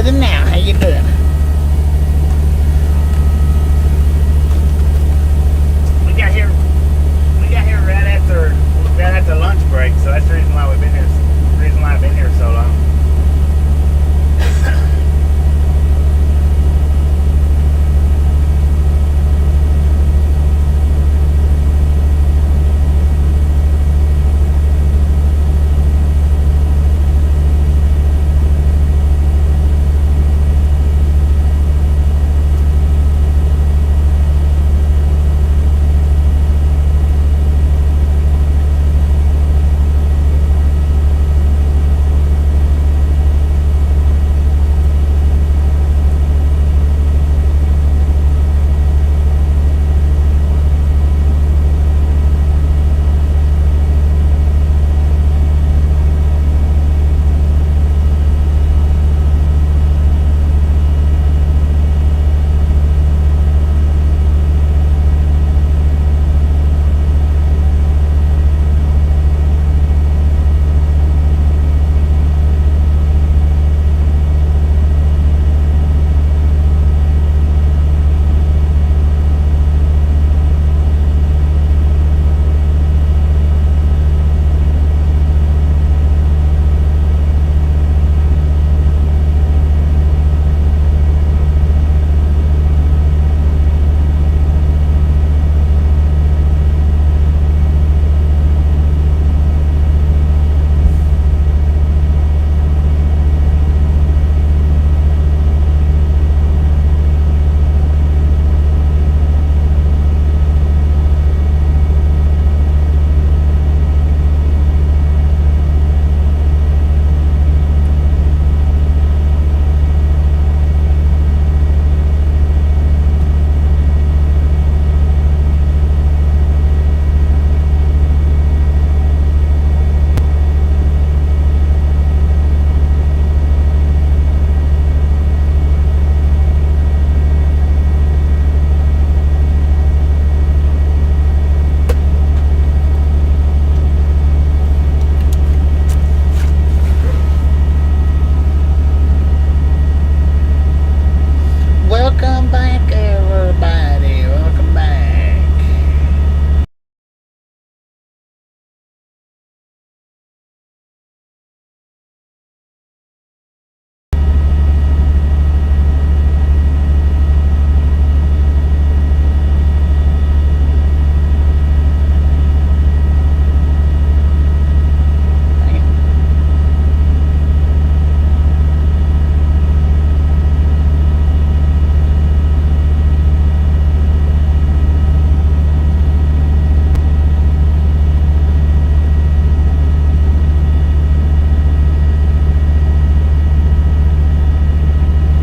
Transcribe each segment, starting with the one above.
and now. How you doing? We got here right after lunch break, so that's the reason why we've been here. The reason why I've been here so long. Welcome back, everybody. Welcome back.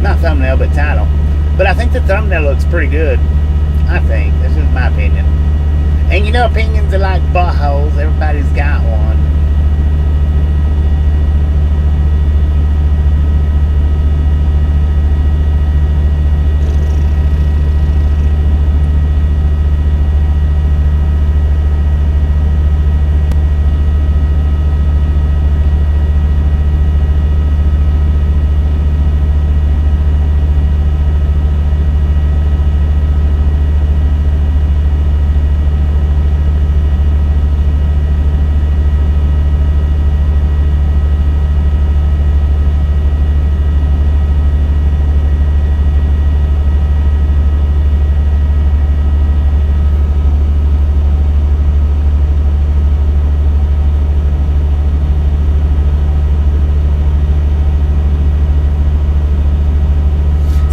Not thumbnail, but title. But I think the thumbnail looks pretty good. I think. This is my opinion. And you know, opinions are like buttholes. Everybody's got one.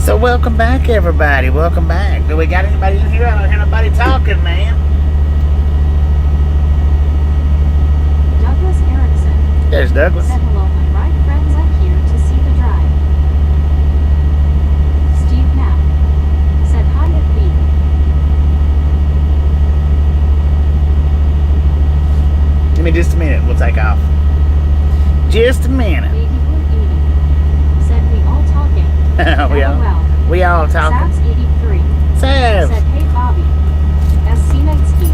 So welcome back, everybody. Welcome back. Do we got anybody in here? I don't hear nobody talking, man. Douglas Erickson. There's Douglas. Said hello, my right friends. I'm here to see the drive. Steve Knapp. Said hi at B. Give me just a minute. We'll take off. Just a minute. Baby Blue 80. Said we all talking. we all talking. Savs 83. Sav. Said hey Bobby. SC Nightsky.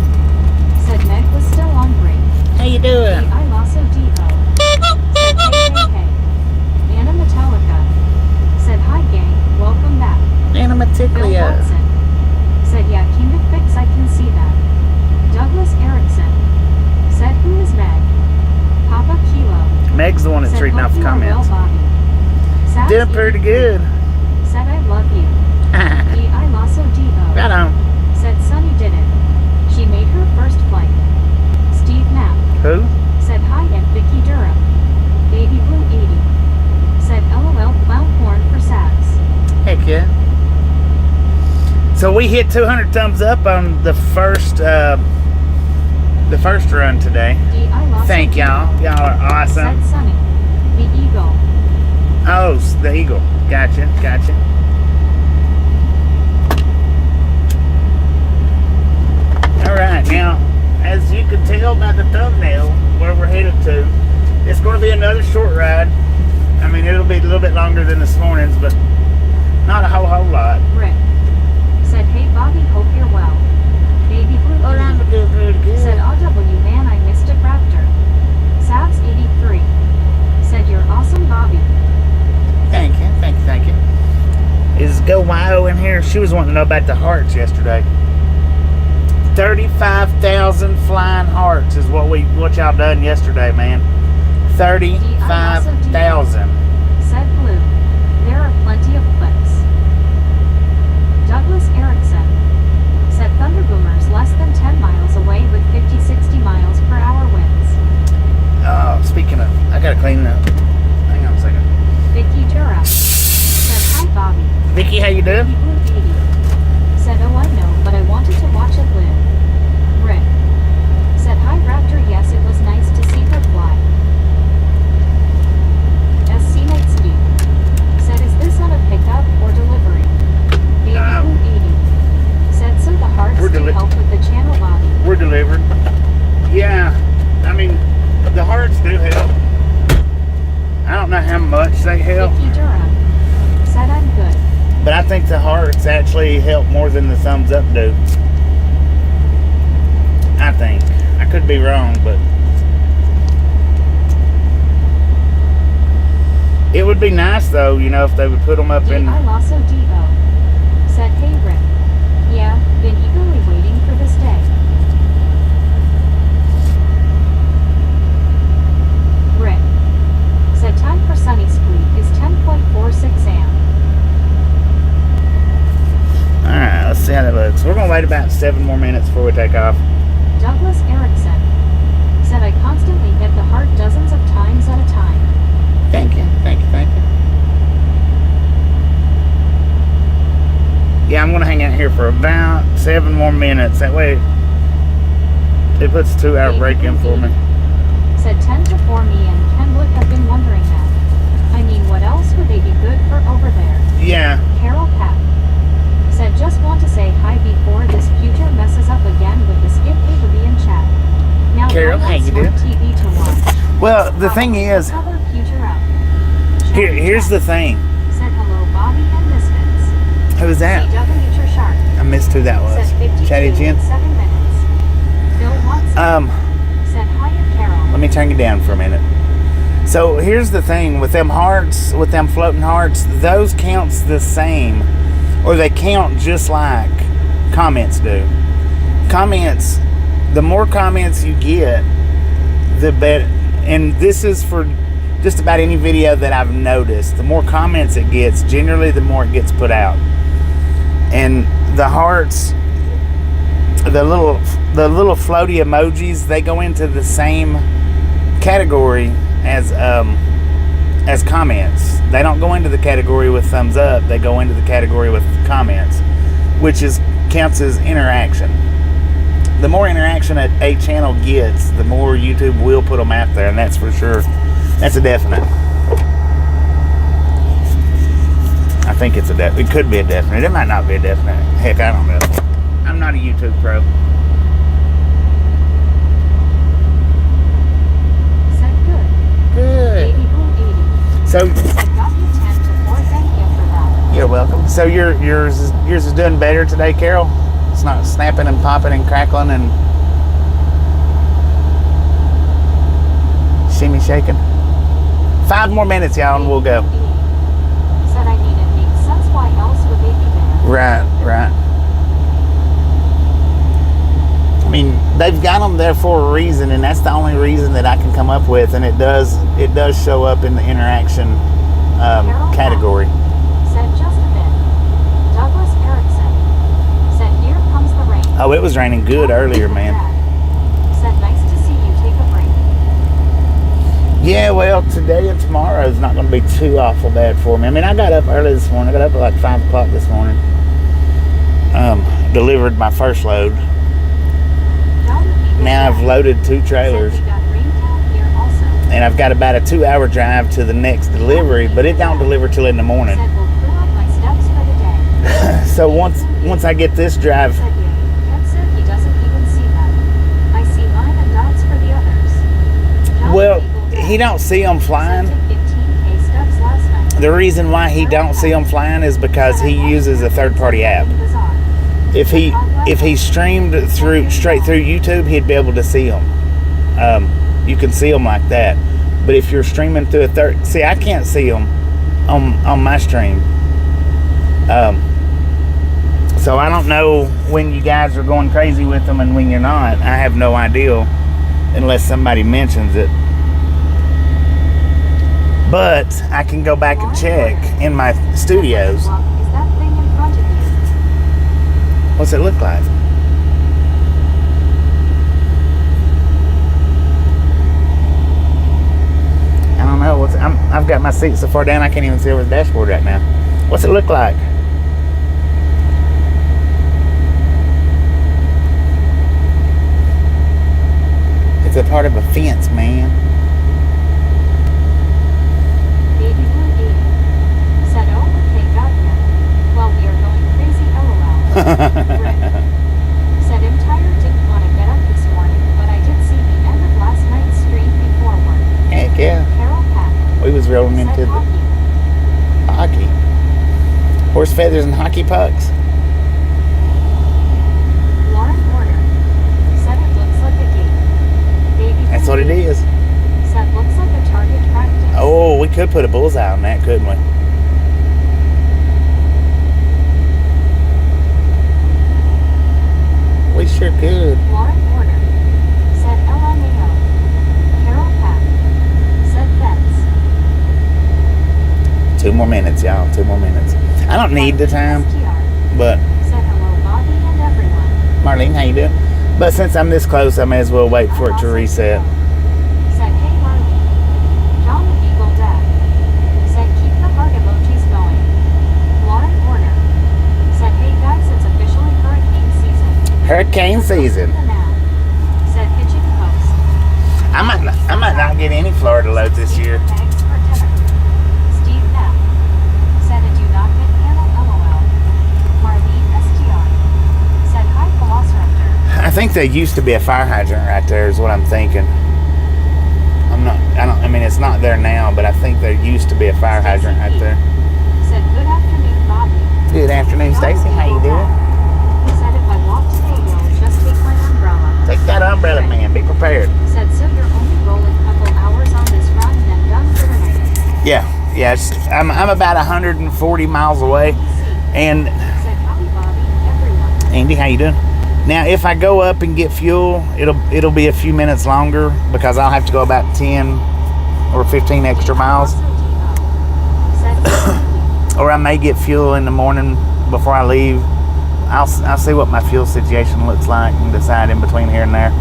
Said Meg was still on break. How you doing? I Lasso D.O. Said hey hey hey. Anna Metallica. Said just Said, reading "Hope off the you are well, comments. Bobby." Sabs Doing pretty 83 good. Said, "I love you." I Lasso D.O. Right on. Said, "Sunny did it. She made her first flight." Steve Knapp Who? said, "Hi, and Vicky Durham." Baby Blue 80 said, "LOL, clown porn for Sabs." Heck yeah. So we hit 200 thumbs up on the first run today. I Lasso Thank y'all. D.O. Y'all are awesome. Said Sunny, the Eagle. Oh, the Eagle. Gotcha. All right, now, as you can tell by the thumbnail where we're headed to, it's going to be another short ride. I mean, it'll be a little bit longer than this morning's, but not a whole lot. Rick said, "Hey Bobby, hope you're well." Baby Blue 80 I'm doing pretty good. said, "RW man, I missed it, Raptor." Sabs 83 said, "You're awesome, Bobby." Thank you. Is Go Wyo in here? She was wanting to know about the hearts yesterday. 35,000 flying hearts is what y'all done yesterday, man. 35,000. Said Blue, "There are plenty of clips." Douglas Erickson said, "Thunder Boomers less than 10 miles away with 50-60 miles per hour winds." Oh, speaking of, I gotta clean up. Hang on a second. Vicky Durham said, "Hi Bobby." Vicky, how you doing? Baby Blue 80 said, "Oh I know, but I wanted to watch it live." Rick said, "Hi Raptor, yes it was nice to see her fly." SC Nightsky said, "Is this on a pickup or delivery?" Baby Blue 80 said, "So the hearts We're do help with the channel, Bobby." We're delivered. Yeah, I mean, the hearts do help. I don't know how much they help, Vicky Durham said, "I'm good." but I think the hearts actually help more than the thumbs up do. I think. I could be wrong, but it would be nice though, if they would put them up in. I Lasso D.O. said, "Hey Rick. Yeah, been eagerly waiting for this day." Rick said, "Time for Sunny Squeak is 10.46 am." Alright, let's see how that looks. We're gonna wait about 7 more minutes before we take off. Douglas Erickson said, "I constantly hit the heart dozens of times at a time." Thank you. Yeah, I'm gonna hang out here for about 7 more minutes. That way it puts a 2-hour break in for me. Said 10 to 4 me and Ken would have been wondering that. I mean, what else would they be good for over there? Yeah. Carol Papp said, "Just want to say hi before this future messes up again with the Skip Abraham chat." Now Carol, how you doing? TV to watch. Well, the thing is, Cover future up. here's the thing. Said, "Hello Bobby and Misfits." Who was that? CW to Shark. I missed who that was. Said 52 Chatty Jen. in 7 minutes. Bill Watson said, "Hi and Carol." Let me turn you down for a minute. So here's the thing with them hearts, with them floating hearts, those counts the same, or they count just like comments do. Comments, the more comments you get, the better. And this is for just about any video that I've noticed. The more comments it gets, generally the more it gets put out. And the hearts, the little floaty emojis, they go into the same category as comments. They don't go into the category with thumbs up. They go into the category with comments, which counts as interaction. The more interaction a channel gets, the more YouTube will put them out there, and that's for sure. That's a definite. I think it's a definite. It could be a definite. It might not be a definite. Heck, I don't know. I'm not a YouTube pro. Said good. Good. Baby Blue 80. So Said, "Got you 10 to 4. Thank you for that." you're welcome. So yours is doing better today, Carol? It's not snapping and popping and crackling and shimmy shaking. 5 more minutes, y'all, and we'll go. Said, "I mean, it makes sense. Why else would they be there?" Right. I mean, they've got them there for a reason, and that's the only reason that I can come up with, and it does show up in the interaction category. Said just a bit. Douglas Erickson said, "Here comes the rain." Oh, it was raining good earlier, man. Said, "Nice to see you take a break." Yeah, well, today and tomorrow is not going to be too awful bad for me. I mean, I got up early this morning. I got up at like 5 o'clock this morning. Delivered my first load. Now I've loaded 2 trailers. And I've got about a 2-hour drive to the next delivery, but it don't deliver till in the morning. So once I get this drive, well, he don't see them flying. The reason why he don't see them flying is because he uses a third-party app. If he streamed straight through YouTube, he'd be able to see them. You can see them like that. But if you're streaming through see, I can't see them on my stream. So I don't know when you guys are going crazy with them and when you're not. I have no idea unless somebody mentions it. But I can go back and check in my studios. Is that thing in front of you? What's it look like? I don't know. I've got my seat so far down I can't even see over the dashboard right now. What's it look like? It's a part of a fence, man. Baby Blue Baby said, "Oh, okay, got ya. Well, we are going crazy, LOL." Rick said, "I'm tired, didn't want to get up this morning, but I did see the end of last night's stream before work." Heck yeah. Carol Pack We was rolling said, into the "Hockey." horse feathers and hockey pucks. Lauren Porter said, "It looks like a gate." Baby That's Blue what it Baby is. said, "Looks like a target practice." Oh, we could put a bullseye on that, couldn't we? We sure could. Lauren Porter said, "LMAO." Carol Pack said, "Vets." 2 more minutes, y'all. 2 more minutes. I don't need the time, but Said, "Hello, Bobby and everyone." Marlene, how you doing? But since I'm this close, I may as well wait for it to reset. Said, "Hey, Marlene." John the Eagle Dad said, "Keep the heart emojis going." Lauren Porter said, "Hey guys, it's officially hurricane season." Hurricane season. The now said, "Hitching post." I might not get any Florida loads this year. Thanks for dinner. Steve Knapp said, "I do not get Hannah, LOL." Marlene STR said, "Hi, Velociraptor." I think there used to be a fire hydrant right there is what I'm thinking. I mean, it's not there now, but I think there used to be a fire hydrant right there. Said, "Good afternoon, Bobby." Good afternoon, Stacy. How you doing? He said, "If I walk today, you'll just take my umbrella." Take that umbrella, man. Be prepared. Said, "So you're only rolling a couple hours on this run, then done for the night." Yeah. I'm about 140 miles away, and Said, "Howdy, Bobby, everyone." Andy, how you doing? Now, if I go up and get fuel, it'll be a few minutes longer because I'll have to go about 10 or 15 extra miles, Said, or I may get fuel in the morning before I leave. I'll see what my fuel situation looks like and decide in between here and there.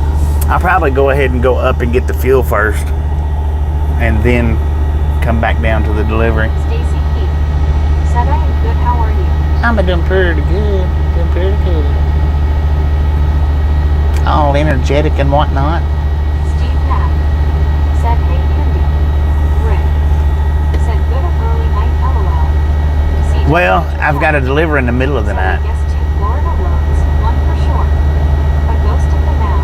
I'll probably go ahead and go up and get the fuel first, and then come back down to the delivery. Stacy P said, "I am good. How are you?" I'm doing pretty good. Doing pretty good. All energetic and whatnot. Steve Knapp said, "Hey, Andy." Rick said, "Good early night, LOL." CJ Well, I've got to deliver in the middle of the said, night. "I guess 2 Florida loads, one for sure." A ghost of the now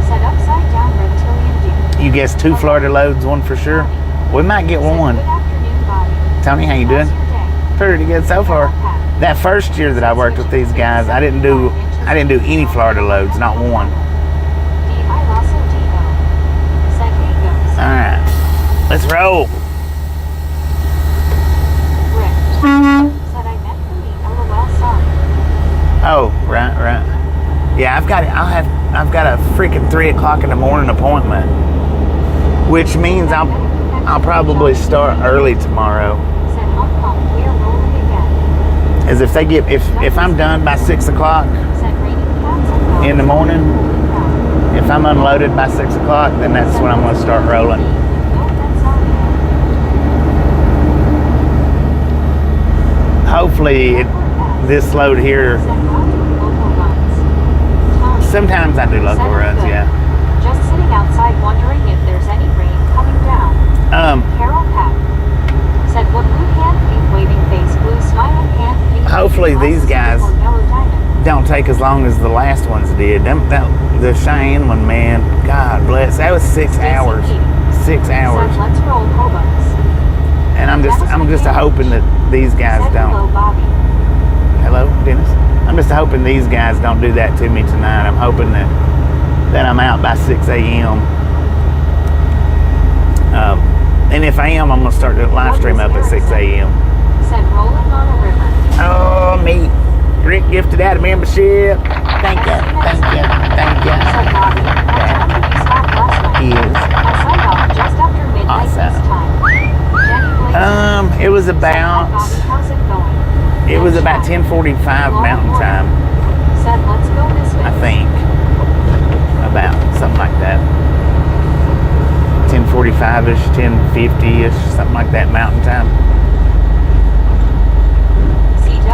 said, "Upside down reptilian dude." You guess 2 Florida loads, one for sure. We might get Said, one. "Good afternoon, Bobby. Tony, how you How's doing? your day?" Pretty good so far. That first year that I worked with these guys, I didn't do any Florida loads, not one. D.I. Lasso D.O. said, "Hey, ghost." All right, let's roll. Rick said, "I meant for me, LOL, sorry." Oh, right. Yeah, I've got a freaking 3 o'clock in the morning appointment, which means I'll probably start early tomorrow. Said Hong Kong, we are rolling again. As if I'm done by 6 o'clock Said raining cats and dogs. in the morning, if I'm unloaded by 6 o'clock, then that's when I'm going to start rolling. No, that's all. Hopefully, this load here. Said not doing local runs. Tony. Sometimes I do local Said runs, good. yeah. Just sitting outside wondering if there's any rain coming down. Carol Pack. Said what blue hand pink waving face blue smiling hand pink. Hopefully these guys or yellow diamond. don't take as long as the last ones did. The Cheyenne one, man, God bless. That was 6 hours. 6 hours. Said let's roll Hobos. And I'm just hoping that these guys Said hello don't. Bobby. Hello, Dennis. I'm just hoping these guys don't do that to me tonight. I'm hoping that I'm out by 6 a.m. And if I am, I'm gonna start the live stream up at 6 a.m. Said rolling on a river. Oh, me. Rick gifted out a membership. Thank you. Said Bobby. What time did you stop last night? Yes. I signed off just after midnight Awesome. this time. Jenny Blaze. It was Said, hi, about Bobby, how's it going? it was Good about chat. 10:45 Mountain Time, Said let's go this way. I think. About something like that. 10:45ish, 10:50ish, something like that Mountain Time.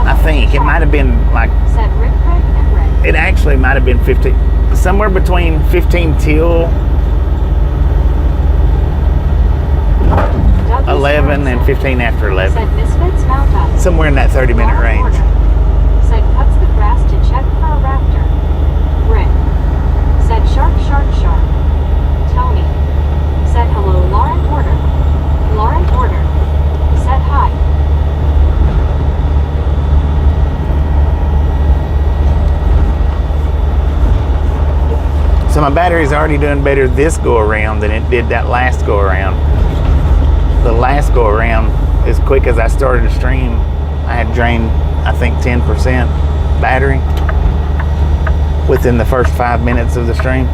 I think it might have been like, Said Rick, Craig, and Rick. it actually might have been 15, somewhere between 15 till Douglas 11 and Erickson. 15 after 11. Said Misfits Mount Up. Somewhere in that 30-minute Laura range. Porter. Said cuts the grass to check for a raptor. Rick. Said shark, shark, shark. Tony. Said hello, Lauren Porter. Lauren Porter. Said hi. So my battery's already doing better this go around than it did that last go around. The last go around, as quick as I started to stream, I had drained, I think, 10% battery within the first 5 minutes of the stream.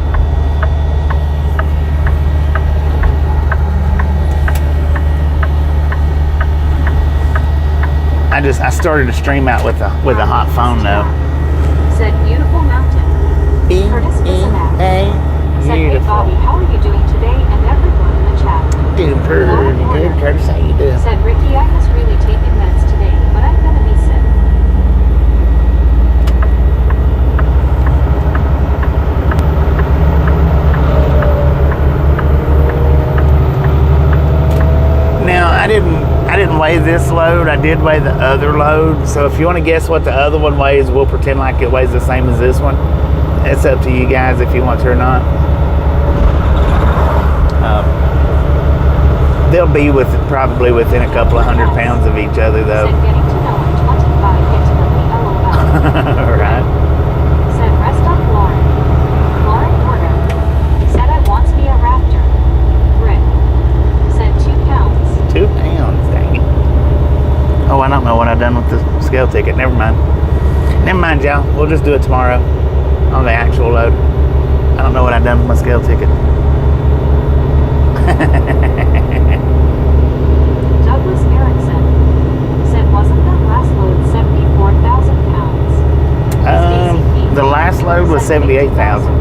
I started to stream out with a hot phone though. Said beautiful mountain. Curtis Bizanak. Said hey Beautiful. Bobby, how are you doing today? And everyone in the chat. Doing pretty good, Curtis. How you doing? Said Ricky, I was really taking meds today, but I'm gonna be sick. Now I didn't weigh this load. I did weigh the other load. So if you want to guess what the other one weighs, we'll pretend like it weighs the same as this one. It's up to you guys if you want to or not. They'll be probably within a couple of 100 pounds of each other though. Said getting to know in 25 intimately, LOL. Right. Said rest up Lauren. Lauren Porter. Said I want to be a raptor. Rick. Said 2 pounds. 2 pounds, dang it. Oh, I don't know what I've done with the scale ticket. Never mind, y'all. We'll just do it tomorrow on the actual load. I don't know what I've done with my scale ticket. Douglas Erickson. Said wasn't that last load 74,000 pounds? The last load was 78,000.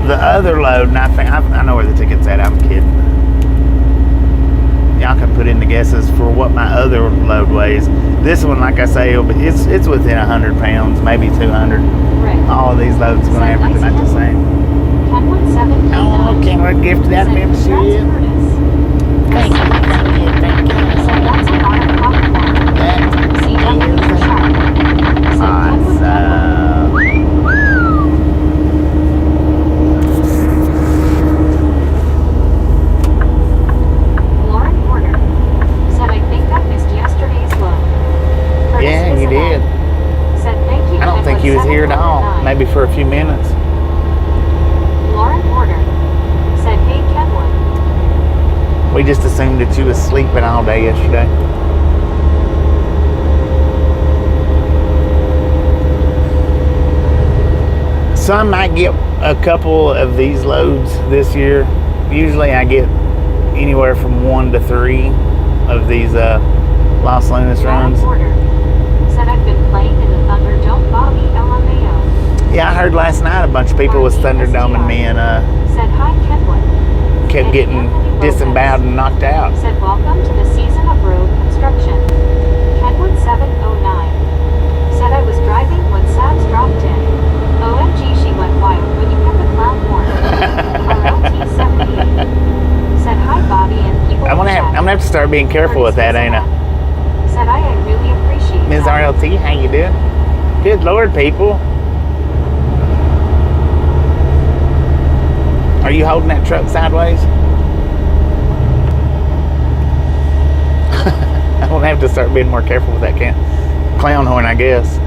The other load, and I know where the ticket's at. I'm kidding. Y'all can put in the guesses for what my other load weighs. This one, like I say, it's within 100 pounds, maybe 200. Rick. All of these loads are going to average about the same. 10.7. Oh, Kenwood gifted that membership. Thank you. Said that's a lot of popcorn. CW for shark. Said Awesome. Lauren Porter. Said I think I missed yesterday's load. Curtis Yeah, you Bizanak. did. Said thank you. I don't think he was here at all. Maybe for a few minutes. Lauren Porter. Said hey Kenwood. We just assumed that you was sleeping all day yesterday. So I might get a couple of these loads this year. Usually I get anywhere from 1 to 3 of these Los Lunas runs. Order. Said I've been playing in the Thunderdome, Bobby LMAO. Yeah, I heard last night a bunch of people was Thunderdoming me and said hi, Kenwood. kept getting disemboweled and knocked out. Said welcome to the season of road construction. Kenwood 709. Said I was driving when Sabs dropped in. OMG, she went wild when you hit the clown horn. RLT 78. Said hi, Bobby, and people. I'm gonna have to start being careful with that, ain't I? Said I really appreciate Ms. that. RLT, how you doing? Good Lord, people. Are you holding that truck sideways? I'm gonna have to start being more careful with that clown horn, I guess.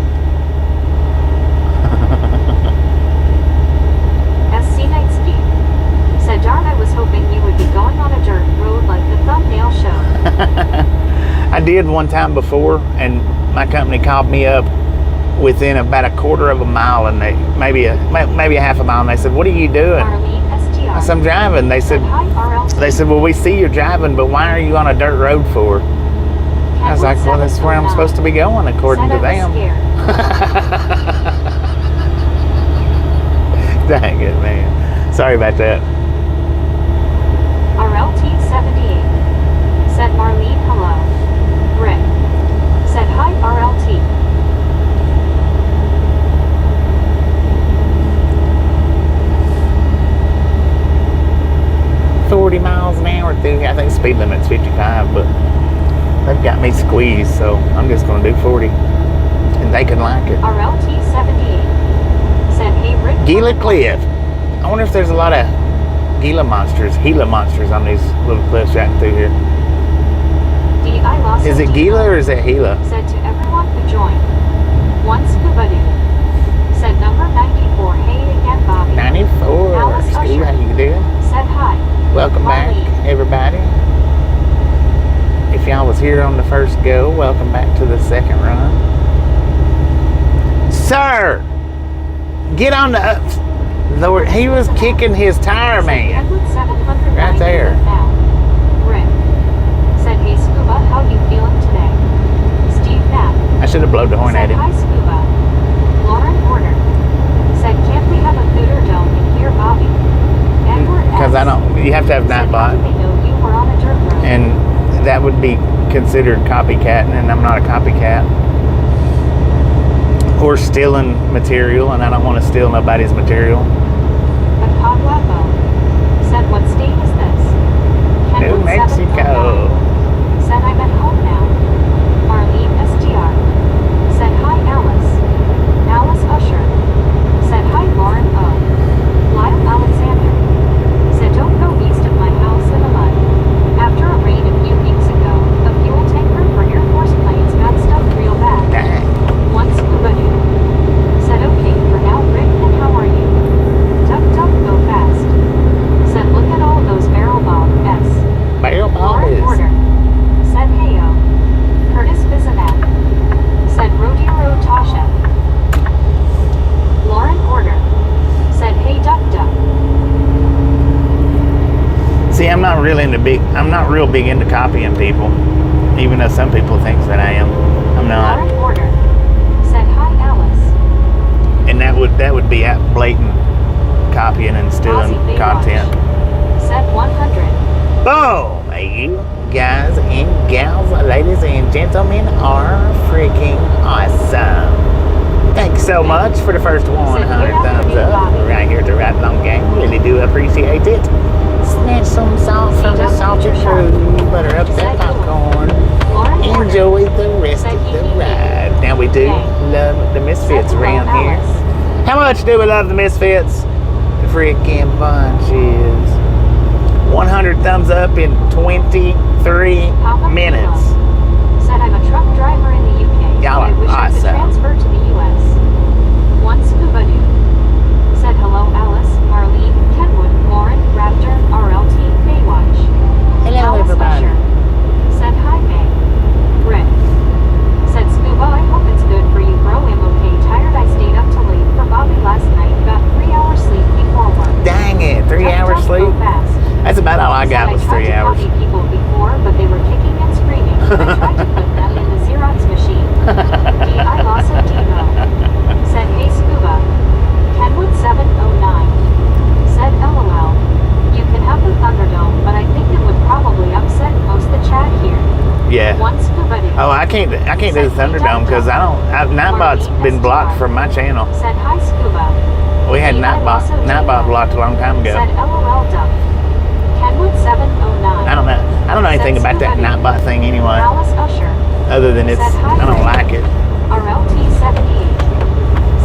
SC Knightsky said, darn, I was hoping you would be going on a dirt road like the thumbnail showed. I did one time before, and my company called me up within about a quarter of a mile, and they maybe a half a mile, and they said, "What are you doing?" Arlene STR. I said, "I'm driving." They said, Hi, RLT. "Well, we see you're driving, but why are you on a dirt road for?" I was like, "Well, that's where I'm supposed to be going, according to them." Dang it, man. Sorry about that. RLT 78 said, Marlene, hello. Rick said, hi, RLT. miles an hour through. I think speed limit's 55, but they've got me squeezed, so I'm just going to do 40, and they can like it. RLT 78 said, hey, Rick. Gila Cliff. I wonder if there's a lot of Gila monsters on these little cliffs right through here. Is it Gila or is it Gila? Said to everyone who joined. One scuba dude. Said number 94, hey again, Bobby. 94. Alice Steve, Usher. how you doing? Said hi. Welcome back, everybody. If y'all was here on the first go, welcome back to the second run. Sir, get on the Lord, he was kicking his tire, man. Right there. Rick said, hey, Scuba, how you feeling today? Steve Knapp. I should have blown the horn at him. Hi, Scuba. Lauren Porter said, can't we have a Thunderdome in here, Bobby? Because you have to have Nightbot. And that would be considered copycatting, and I'm not a copycat. Or stealing material, and I don't want to steal nobody's material. But Pablo said, what state is this? New Mexico. Said, I'm at home now. Marlene STR said, hi, Alice. Alice Usher said, hi, Lauren O. Lyle Alexander said, don't go east of my house in the mud. After a rain a few weeks ago, a fuel tanker for Air Force planes got stuck real bad. Dang. One scuba dude said, okay, for now, Rick, and how are you? Duck, go fast. Said, look at all those barrel bomb S. Barrel bomb is. Order. Said, heyo. Curtis Bizanak. Said, Rodeo Tasha. Lauren Order. Said, hey, duck. See, I'm not real big into copying people, even though some people think that I am. I'm not. Lauren Order said, hi, Alice. And that would be blatant copying and stealing content. Said 100. Oh, you guys and gals, ladies and gentlemen, are freaking awesome. Thank you so much for the first 100 thumbs up right here at the Right Long Gang. Really do appreciate it. Snatch some salt from the salted fruit, butter up that popcorn, enjoy the rest of the ride. Now we do love the Misfits around here. How much do we love the Misfits? The freaking bunches. 100 thumbs up in 23 minutes. Said I'm a truck driver in the UK. Y'all are I wish I could awesome. transfer to the US. One scuba dude said hello, Alice, Marlene, Kenwood, Lauren, Raptor, RLT, Baywatch. Hello, Alice everybody. Usher said hi, May. Rick said, Scuba, I hope it's good for you, bro. I'm okay. Tired. I stayed up till late for Bobby last night. Got hours Jump, sleep? go fast. That's about all I Said got was 3 hours. I tried to copy people before, but they were kicking and screaming. I tried to put them in the Xerox machine. I lost a Devo. Said, hey Scuba. Kenwood 709. Said, LOL. You can have the Thunderdome, but I think it would probably upset most the chat here. Yeah. One Scuba dude. Oh, I can't do the Thunderdome because Nightbot's been blocked from my channel. Said, hi Scuba. We had Nightbot blocked a long time ago. Said, LOL Duck. Kenwood 709. I don't know anything about that Nightbot thing anyway. Alice Usher. Other than I don't like it. RLT 78.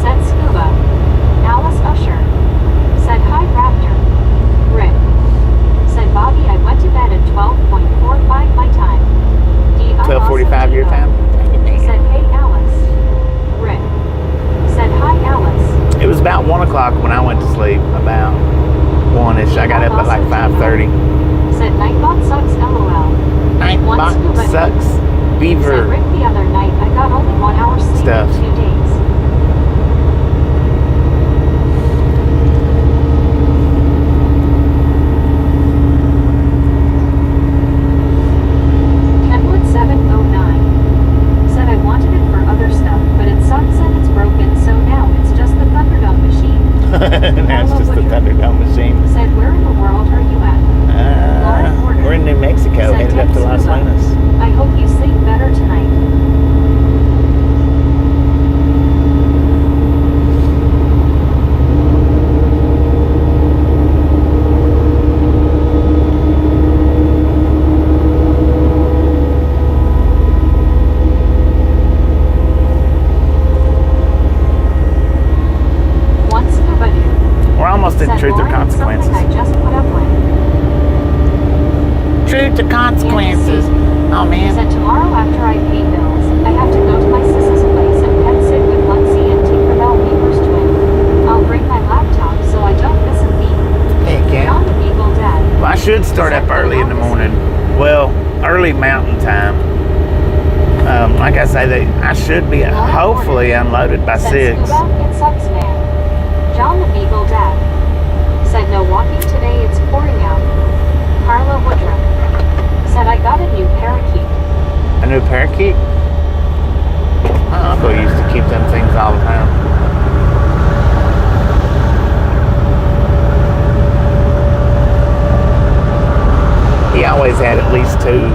Said Scuba. Alice Usher. Said hi Raptor. Rick. Said Bobby, I went to bed at 12:45 my time. 12:45 your time? Said hey Alice. Rick. Said hi Alice. It was about 1 o'clock when I went to sleep. About 1-ish. I got up at like 5:30. Said Nightbot sucks LOL. Nightbot sucks. Beaver. Said Rick the other night I got only 1 hour sleep Stuff. in 2 days. Kenwood 709. Said I wanted it for other stuff, but it sucks and it's broken, so now it's just the Thunderdome machine. Now it's just the Thunderdome machine. Said where in the world are you at? We're in New Mexico, Said headed up to Las Scuba. Vegas. I hope you sleep better tonight. One Scuba dude. We're almost in Said Truth or Lauren, it's something Consequences. I just put up with. Truth or Consequences. Oh man. Said tomorrow after I pay bills, I have to go to my sis's place and pet sit with Lunsey and Tinkerbell Beaver's twin. I'll bring my laptop so I don't miss a beat. Heck yeah. John the Beagle Dad. Well, I should start up early in the morning. Well, early mountain time. Like I say, I should be hopefully unloaded by 6. Said Scuba, it sucks man. John the Beagle Dad. Said no walking today, it's pouring out. Carla Woodruff. Said I got a new parakeet. A new parakeet? My uncle used to keep them things all the time. He always had at least 2.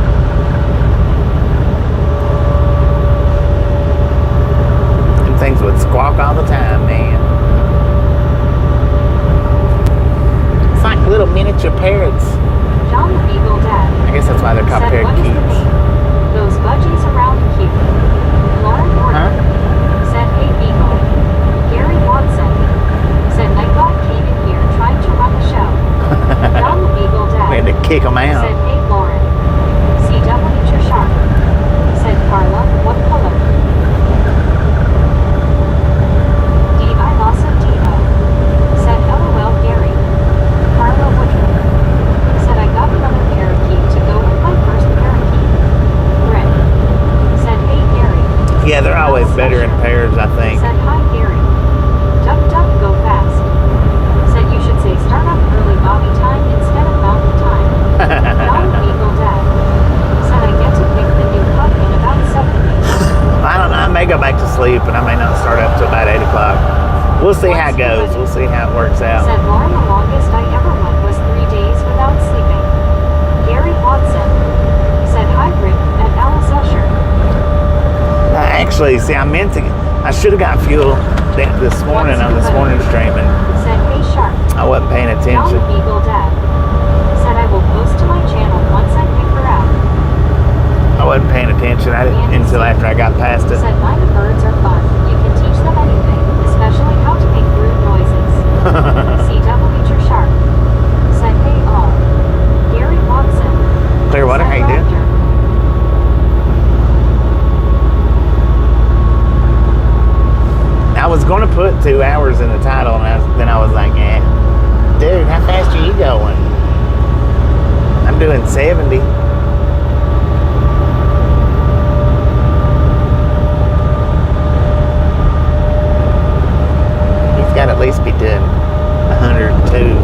Them things would squawk all the time, man. It's like little miniature parrots. John the Beagle Dad. I guess that's why they're called Said what is the parakeets. name? Those budgies around here. Lauren Warner. Said hey Beagle. Gary Watson. Said Nightbot came in here trying to run the show. John the Beagle Dad. We had to kick them out. Said hey Lauren. CW you're sharp. Said Carla, what color? D.I. Lassa D.O. Said LOL Gary. Carla Woodruff. Said I got another parakeet to go with my first parakeet. Brett. Said hey Gary. Yeah, they're always better in pairs, I think. Said hi Gary. Duck duck go fast. Said you should say start up early Bobby time instead of mountain time. John the Beagle Dad. Said I get to pick the new pup in about 7 weeks. I don't know. I may go back to sleep, and I may not start up till about 8 o'clock. We'll see how it goes. We'll see how it works out. Said Lauren the longest I ever went was 3 days without sleeping. Gary Watson. Said hi Rick and Alice Usher. Actually, see, I should have got fuel this morning on this morning stream, and Said hey Sharp. I wasn't paying John attention. the Beagle Dad. Said I will post to my channel once I pick her out. I wasn't paying attention until after I got past it. Said my birds are fun. You can teach them anything, especially how to make rude noises. CW you're sharp. Said hey all. Gary Watson. Clearwater, how you doing? Raptor. I was going to put 2 hours in the title, and then I was like, dude, how fast are you going? I'm doing 70. You've got to at least be doing 102.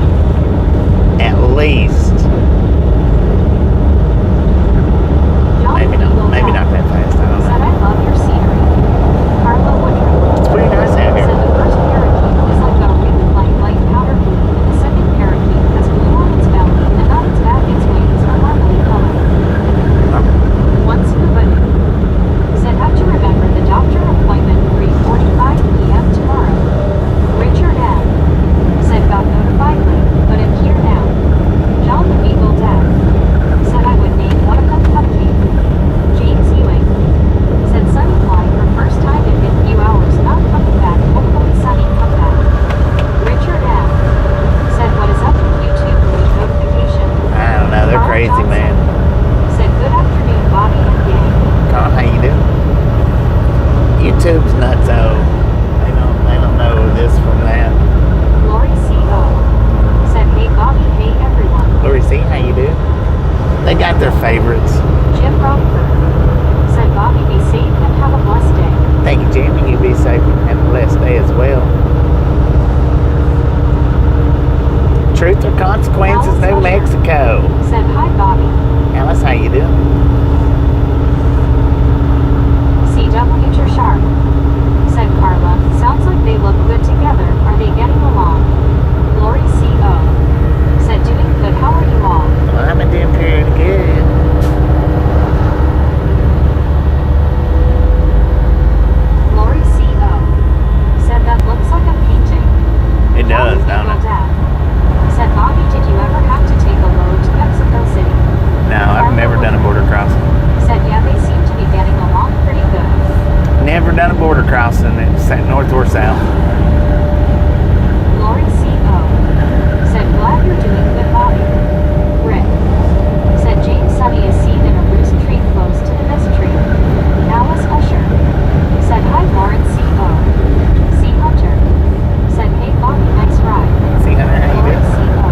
They got their favorites. Jim Rockford said, Bobby, be safe and have a blessed day. Thank you, Jim, and you be safe and have a blessed day as well. Truth or Consequences, Alice New Usher Mexico. said, hi, Bobby. Alice, how you doing? CW Sharp said, Carla, sounds like they look good together. Are they getting along? Lori C.O. said, doing good. How are you all? Well, I'm doing pretty good. Lori C.O. said, that looks like a painting. It does, Bobby don't it? Dad said, Bobby, did you ever have to take a load to Mexico City? No, I've never done a border crossing. Said, yeah, they seem to be getting along pretty good. Never done a border crossing. It's north or south. Lori C.O. said, glad you're doing good, Bobby. Rick said, James Sunny is seen in a roost tree close to the nest tree. Alice Usher said, hi, Lauren C.O. C. Hunter said, hey, Bobby, nice ride. See, Hunter, how you Lori doing? C.O.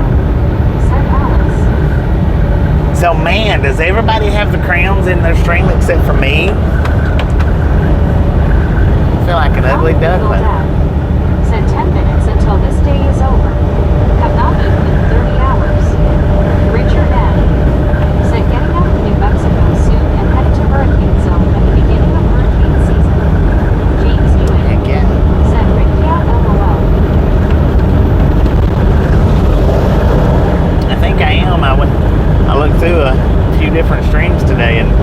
said, Alice. So, man, does everybody have the crowns in their string except for me? I feel like an ugly duckling. Said 10 minutes until this day is over. Have not eaten in 30 hours. Richard M. said getting out of New Mexico soon and headed to hurricane zone at the beginning of hurricane season. James Ewing Heck yeah. said Rick, yeah, LOL. I think I am. I looked through a few different streams today, and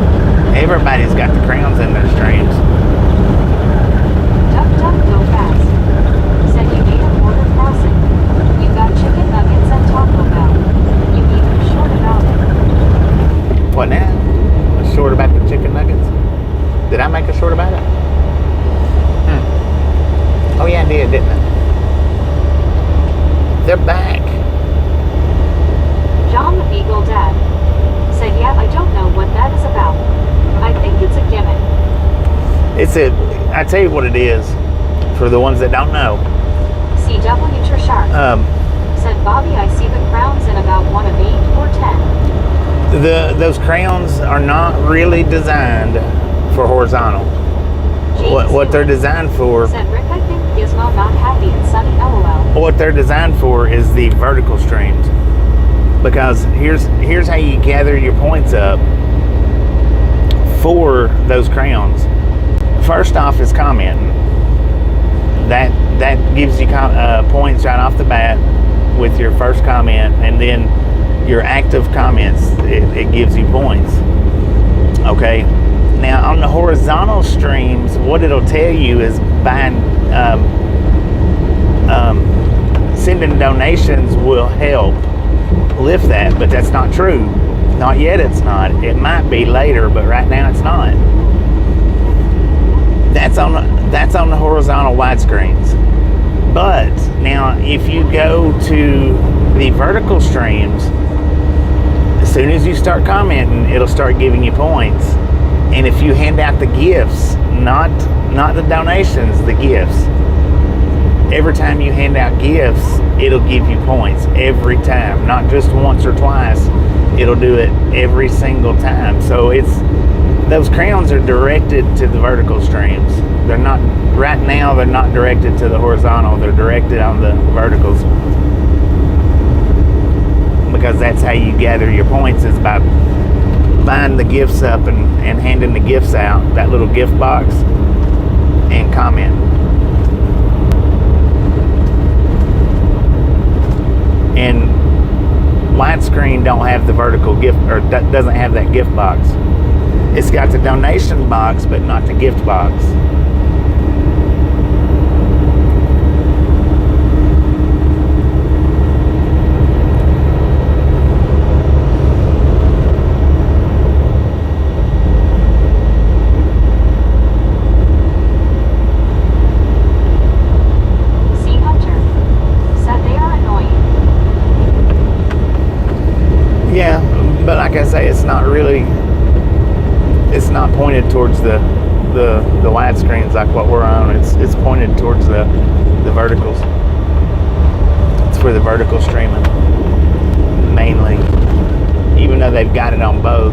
everybody's got the crowns in their streams. Duck, duck, go fast. Said you made a border crossing. You got chicken nuggets and Taco Bell. You even short about it. What now? A short about the chicken nuggets? Did I make a short about it? Oh yeah, I did, didn't I? They're back. John the Beagle Dad said, yeah, I don't know what that is about. I think it's a gimmick. I tell you what it is, for the ones that don't know. CW Trishart said, Bobby, I see the crowns in about one of 8 or 10. Those crowns are not really designed for horizontal. What they're designed for, said Rick, I think Gizmo not happy and Sunny LOL. what they're designed for is the vertical streams. Because here's how you gather your points up for those crowns. First off is commenting. That gives you points right off the bat with your first comment, and then your active comments, it gives you points. Okay. Now on the horizontal streams, what it'll tell you is buying, sending donations will help lift that, but that's not true. Not yet, it's not. It might be later, but right now it's not. That's on the horizontal widescreens. But now, if you go to the vertical streams, as soon as you start commenting, it'll start giving you points. And if you hand out the gifts, not the donations, the gifts. Every time you hand out gifts, it'll give you points every time, not just once or twice. It'll do it every single time. So those crowns are directed to the vertical streams. They're not right now. They're not directed to the horizontal. They're directed on the verticals, because that's how you gather your points, is by buying the gifts up and handing the gifts out, that little gift box, and comment. And widescreen don't have the vertical gift, or doesn't have that gift box. It's got the donation box, but not the gift box. Yeah, but like I say, it's not pointed towards the widescreens like what we're on. It's pointed towards the verticals. It's for the vertical streaming mainly, even though they've you've got it on both.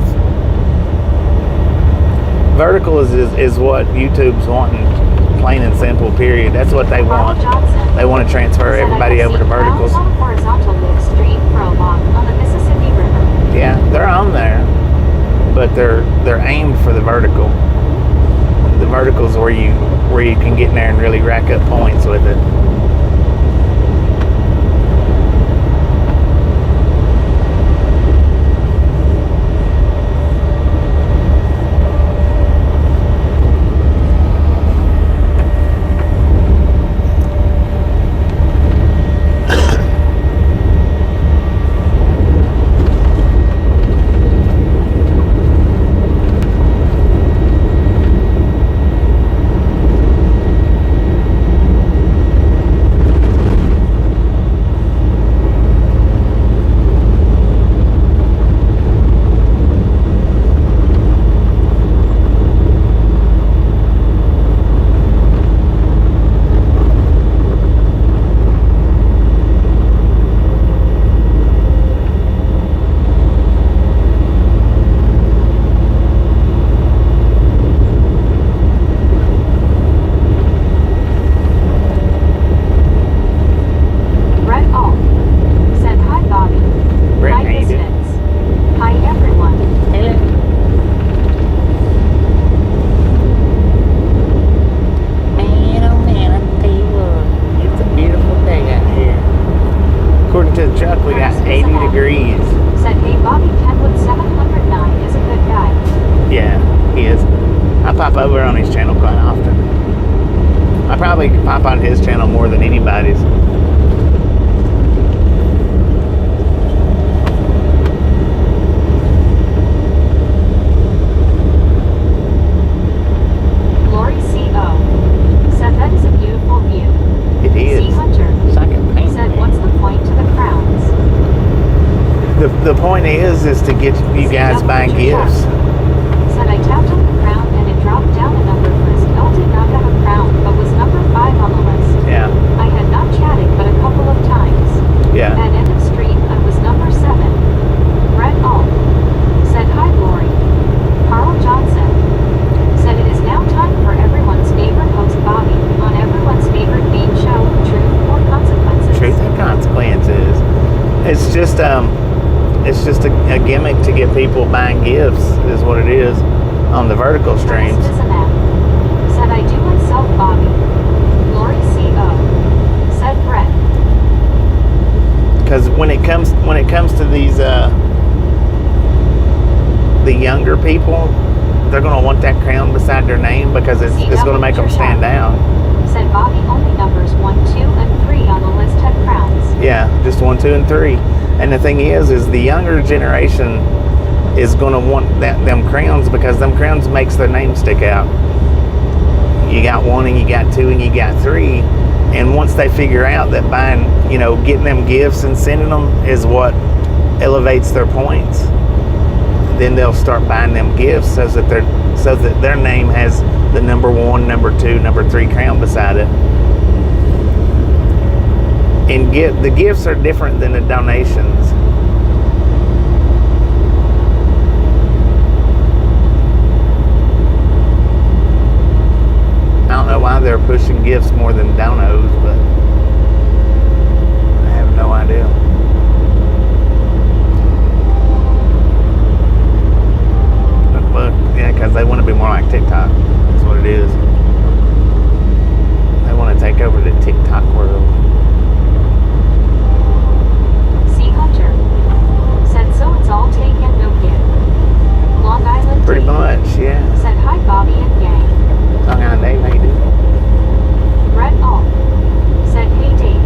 Vertical is what YouTube's wanting, plain and simple, period. That's what they want. They want to transfer everybody over to verticals. On a horizontal mixed stream for a walk on the Mississippi River. Yeah, they're on there, but they're aimed for the vertical. The vertical's where you can get in there and really rack up points with it. Over on his channel quite often. I probably pop on his channel more than anybody's. Lori C.O. said that is a beautiful view. It is. C. Hunter said, what's the point to the crowns? The point is to get you guys buying gifts. Said I tapped on the crown and it dropped down a number first. L did not have a crown, but was number 5 on the list. Yeah. I had not chatted but a couple of times. Yeah. At end of stream, I was number 7. Brett Alt said hi, Lori. Carl Johnson said it is now time for everyone's favorite host, Bobby, on everyone's favorite game show, Truth or Consequences. Truth or Consequences. It's just a gimmick to get people buying gifts, is what it is on the vertical streams. Said I do myself, Bobby. Lori C.O. said Brett. Because when it comes to these the younger people, they're going to want that crown beside their name because it's going to make them stand out. Said Bobby only numbers 1, 2, and 3 on the list had crowns. Yeah, just 1, 2, and 3. And the thing is the younger generation is going to want them crowns because them crowns makes their name stick out. You got 1 and you got 2 and you got 3. And once they figure out that buying, getting them gifts and sending them is what elevates their points, then they'll start buying them gifts so that their name has the number 1, number 2, number 3 crown beside it. And the gifts are different than the donations. I don't know why they're pushing gifts more than donos, but I have no idea. But yeah, because they want to be more like TikTok. That's what it is. They want to take over the TikTok world. Said so it's all take and no give. Long Island Pretty Dave much, yeah. said hi, Bobby and gang. Long Island Dave, how you doing? Brett Alt said hey, Dave.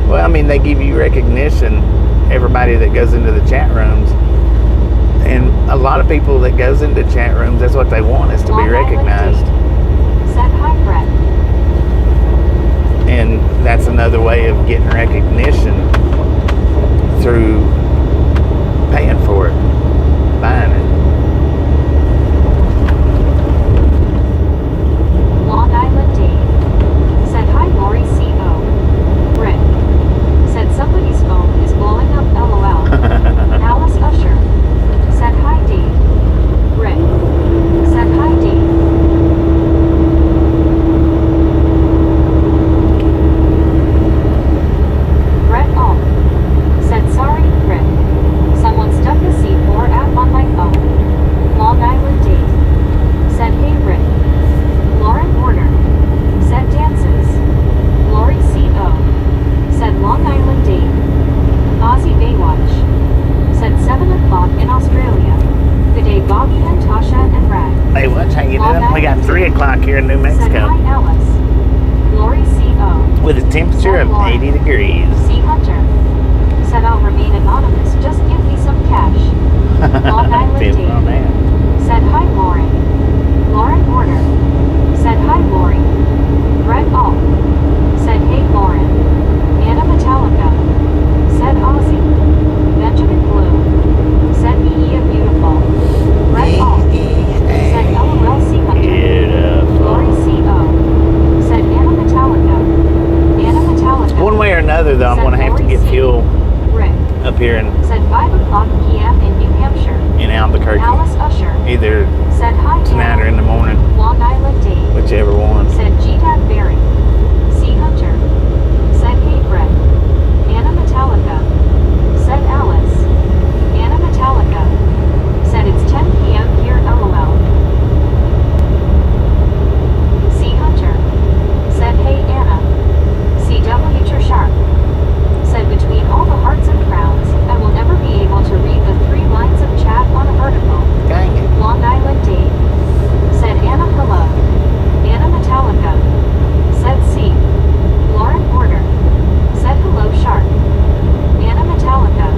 Well, I mean, they give you recognition, everybody that goes into the chat rooms. And a lot of people that goes into chat rooms, that's what they want, is to Long be recognized. Said hi, Brett. And that's another way of getting recognition through paying for it, buying it. Long Island Dave said hi, Lori C.O. Rick said somebody's phone is blowing up, LOL. Alice Usher said hi, Bobby and Tasha and Brad. Hey, watch how you Long doing? We got Island 3 o'clock here in New Said Mexico hi Alice. Lori C.O. with a temperature of 80 degrees. C. Hunter. Said I'll remain anonymous, just give me some cash. Long Island Feeling D. on that. Said hi Lauren. Lauren Porter. Said hi Lori. Brett All. Said hey Lauren. Anna Metallica. Said Ozzy. Benjamin Blue. Said Mia Beautiful. Brett All. Said LOL C. Hunter. Beautiful. Lori C.O. Said Anna Metallica. Anna Metallica. One way or another, though, I'm Said going to have to Lori get C. fuel Rick. up here in Said 5 o'clock p.m. in New Hampshire. Albuquerque. Alice Usher. Either Said hi tonight or in the morning, Long Island D. whichever one. Said G-Dad Barry. C. Hunter. Said hey Brett. Anna Metallica. Said Alice. Anna Metallica. Said it's 10 p.m. here LOL. C. Hunter. Said hey Anna. C.W. Sharp. Said between all the hearts and crowns, I will never be able to read the 3 lines of chat on a vertical. Dang it. Long Island D. Said Anna hello. Anna Metallica. Said C. Lauren Porter. Said hello Sharp. Anna Metallica.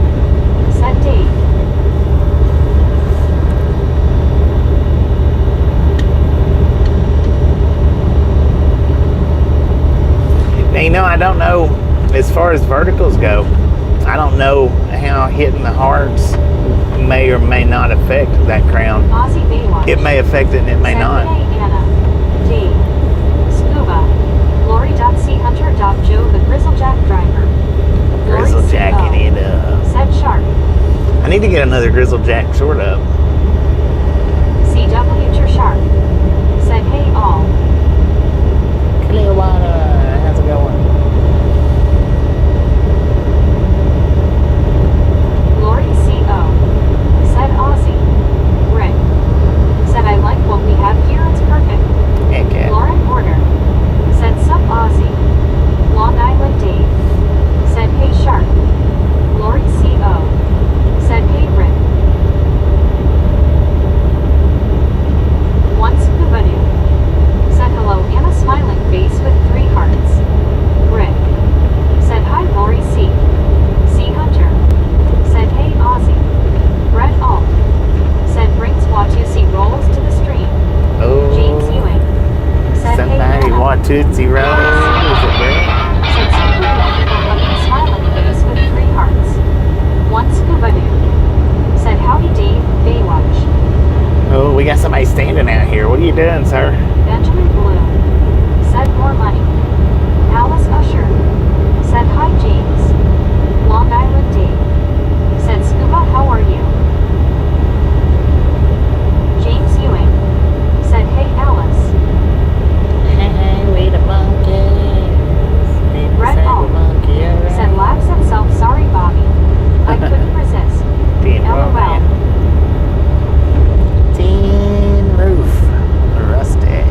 Said Dave. Now, you know, I don't know, as far as verticals go, I don't know how hitting the hearts may or may not affect that crown. Ozzy Baywatch. It may affect it and it may Said not. hey Anna. D. Scuba. Lori.C. Hunter.Joe the Grizzlejack driver. Lori Grizzle C.O. jacking it up. Said Sharp. I need to get another grizzle jack short up. C.W. Sharp. Said hey all. Clearwater, how's it going? Lori C.O. Said Ozzy. Rick. Said I like what we have here, it's perfect. Heck yeah. Lauren Porter. Said sup Ozzy. Long Island Dave. Said hey Sharp. Lori C.O. Said hey Rick. One Scuba-Doo. Said hello Anna smiling face with 3 hearts. Rick. Said hi Lori C. C. Hunter. Said hey Ozzy. Brett Alt. Said brings Watusi rolls to the stream. Oh, James Ewing. Said hey somebody Anna. want Tootsie Roll. Is it Brett? Said super beautiful looking smiling face with 3 hearts. One Scuba-Doo. Said howdy Dave, Baywatch. Oh, we got somebody standing out here. What are you doing, sir? Benjamin Blue. Said more money. Alice Usher. Said hi James. Long Island Dave. Said Scuba how are you? James Ewing. Said hey Alice. Hey, we the monkeys. Brett Alt. Said laughs at self sorry Bobby. I couldn't resist. Tin LOL. man. Tin roof. Rusty.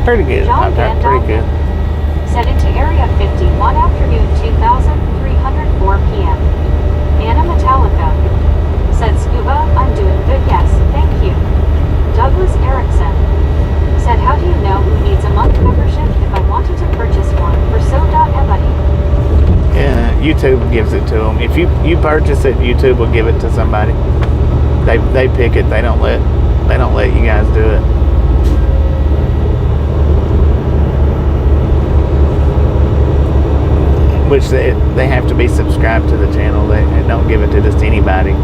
Pretty good. John Pop-Tart, Van pretty good. Dalton said into Area 51 afternoon 2304 p.m. Anna Metallica said Scuba, I'm doing good, yes, thank you. Douglas Erickson said, how do you know who needs a month membership if I wanted to purchase one for so.ebony? Yeah, YouTube gives it to them. If you purchase it, YouTube will give it to somebody. They pick it. They don't let you guys do it. Which they have to be subscribed to the channel. They don't give it to just anybody.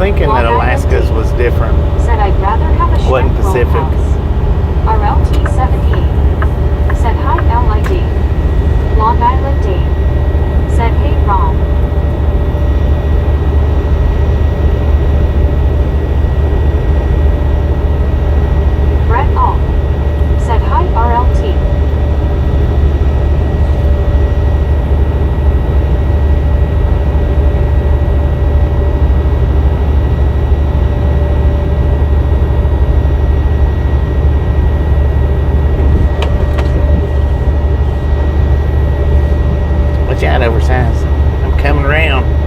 thinking that Alaska's was different. Said I'd rather have a Wasn't shrimp roll Pacific. house. RLT 78. Said hi LID. Long Island Dave. Said hey Ron. Brett Alt. Said hi RLT. Watch out, oversized. I'm coming around.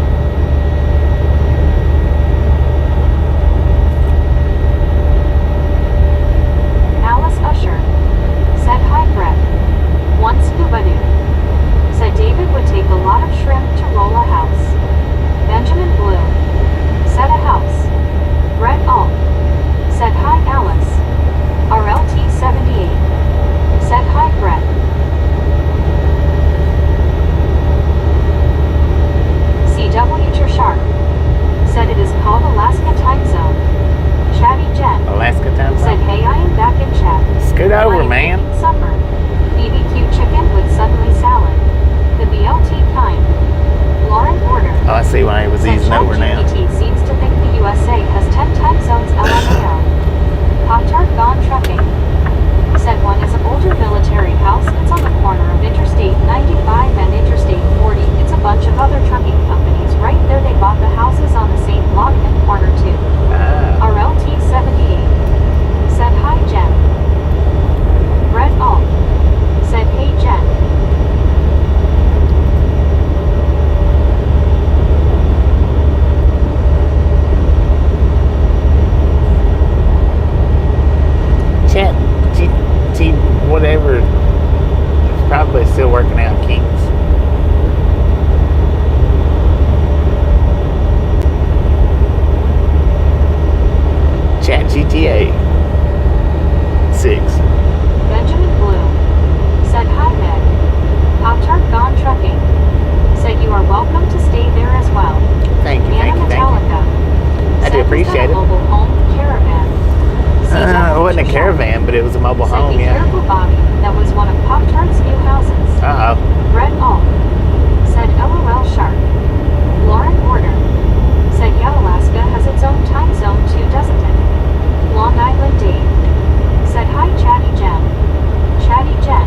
Chat GTA 6. Benjamin Blue said, "Hi Meg. Pop-Tart Gone Trucking said you are welcome to stay there as well." Thank you, Anna thank you, thank you. Metallica I do said, appreciate it. "Was that a mobile home caravan?" It wasn't a caravan, but it was a mobile said, home, "Be yeah. careful, Bobby. That was one of Pop-Tart's new houses." Uh-oh. Brett Alt said, "LOL Shark." Lauren Order said, "Yeah, Alaska has its own time zone too, doesn't it?" Long Island Dave said, "Hi, Chatty Jen." Chatty Jen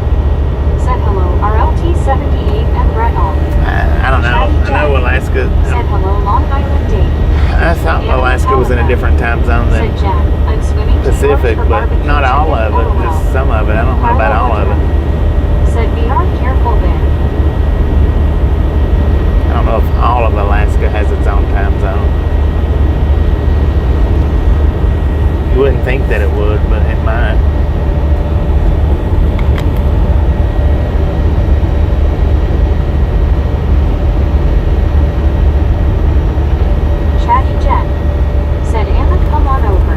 said, "Hello, RLT78 and Brett Alt." I don't know. Chatty I know Jen Alaska. said, "Hello, Long Island Dave." I thought Anna Alaska was in a Metallica different time zone than said, "Jen, I'm swimming to Pacific, George for but barbecue not all chicken, of it. LOL." Just some of it. I don't know about all of it. Said, "VR careful there." I don't know if all of Alaska has its own time zone. You wouldn't think that it would, but it might. Chatty Jen said, "Anna, come on over.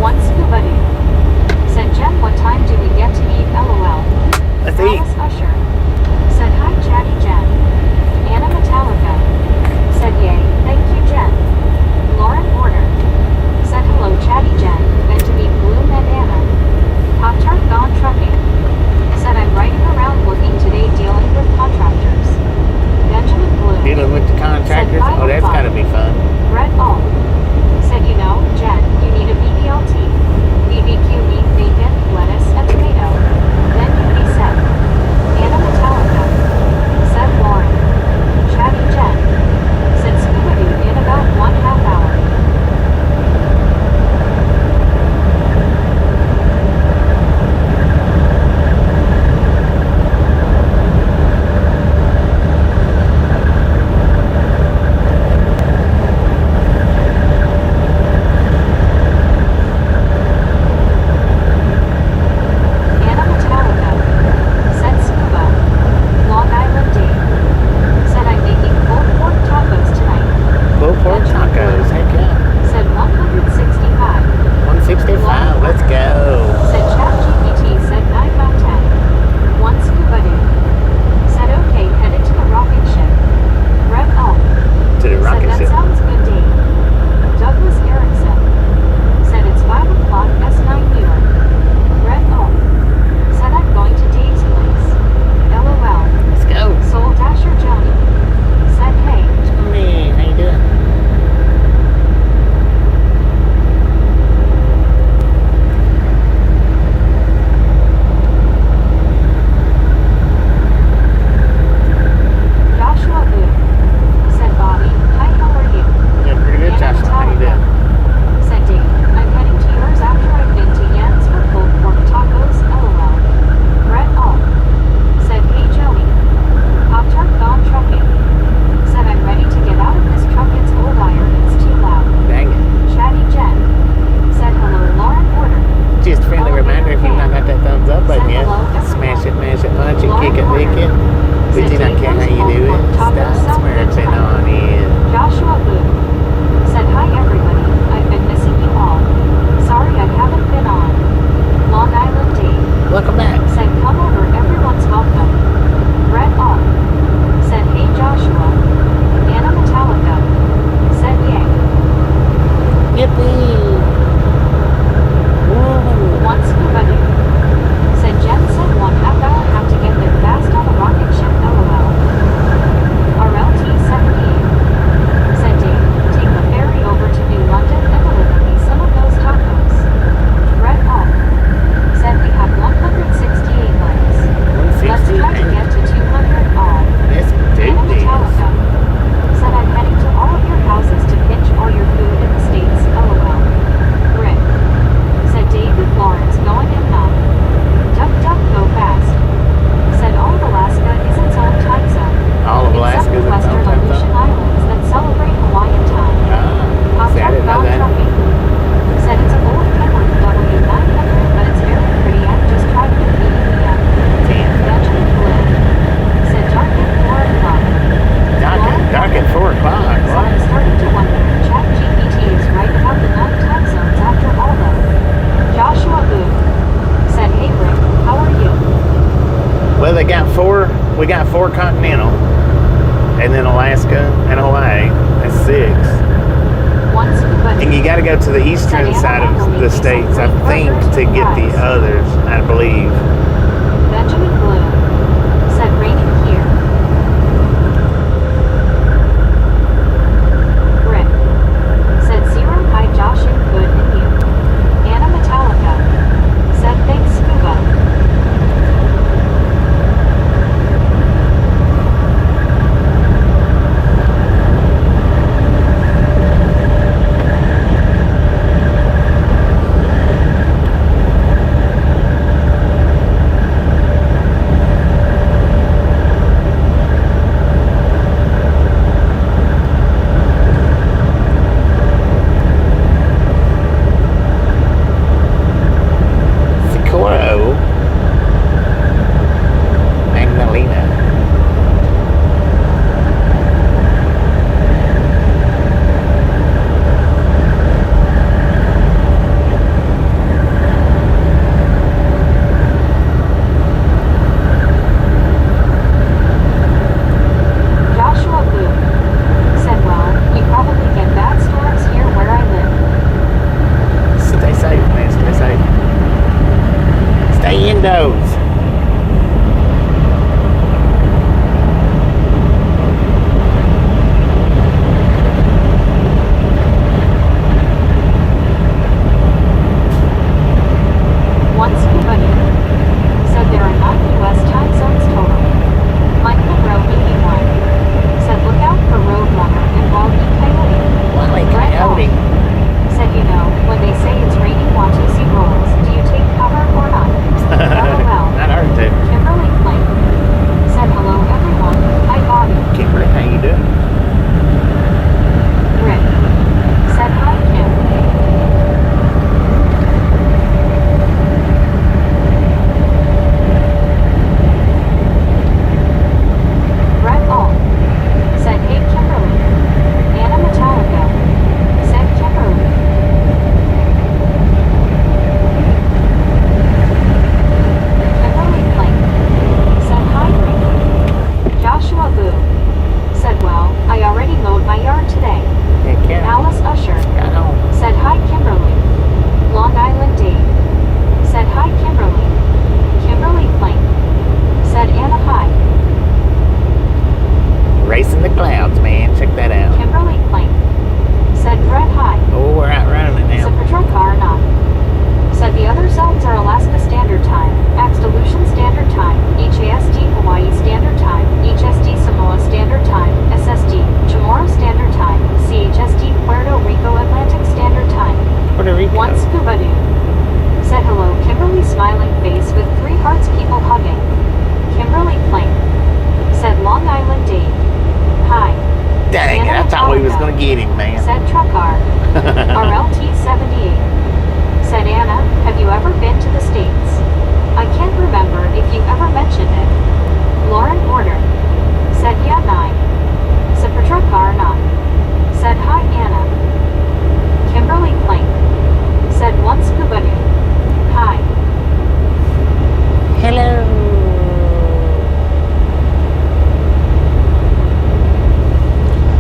One scuba dude." Said, "Jen, what time do we get to eat, LOL?" Let's eat. Alice Usher said, "Hi, Chatty Jen." Anna Metallica said, "Yay, thank you, Jen." Lauren Porter said, "Hello, Chatty Jen, and to meet Bloom and Anna." Pop-Tart Gone Trucking said, "I'm riding around looking today dealing with contractors." Benjamin Blue Dealing with the contractors? Oh, that's got to be fun. Brett Alt said, "You know, Jen, you need a BBLT. BBQ meat, bacon, lettuce, and tomato. Then you'd be set." Anna Metallica said, "Lauren." Chatty Jen said, "Scuba dude in about 1/2 hour." Anna Metallica said, "Scuba." Long Island Dave said, "I'm making pulled pork tacos tonight." Pulled pork tacos. Heck yeah. Said 165. 165. Let's go. Said ChatGPT said 9/10. One scuba dude said, "Okay, headed to the rocket ship." Brett Alt To the said, rocket "That ship. sounds good, Dave." Douglas Erickson said, "It's 5 o'clock S9 New York." Brett Alt said, "I'm going to Dave's place. LOL. Let's go. Soul Dasher Joni said, "Hey." Hey, how you doing? Joshua Boo said, "Bobby, hi, how are you?" Yeah, pretty good, Anna Joshua. How you Metallica doing? said, "Dave, I'm heading to yours after I've been to Yen's for pulled pork tacos, LOL." Brett Alt said, "Hey, Joey. Pop-Tart Gone Trucking said, I'm ready to get out of this truck, it's old iron, it's too loud." Dang it. Chatty Jen said, "Hello, Lauren Porter." Just a friendly reminder, if you've not got that thumbs up button yet, smash it, mash it, punch it, kick it, lick it. We do not care how you do it. Stop smirching on it. Joshua Boo said, "Hi everybody, I've been missing you all. Sorry I haven't been on." Long Island Dave Welcome back. said, "Come over, everyone's welcome." Brett Alt said, "Hey Joshua." Anna Metallica said, "Yay." Yippee. Woo. One scuba dude said, "Jen said 1/2 hour, have to get there fast on the rocket ship, LOL." RLT78 said, "Dave, take the ferry over to New London and deliver me some of those tacos." Brett Alt said, "We have 168 likes. Let's try to get to 200 all." Let's do Anna this. Metallica said, "I'm heading to all of your houses to pinch all your food in the States, LOL." And then Alaska and Hawaii. That's 6. One scuba And you got to go to the eastern side of the states, I think, to get the others, I believe. Benjamin Bloom said raining here. Rick said 0. Hi Josh and good and you. Anna Metallica said thanks scuba.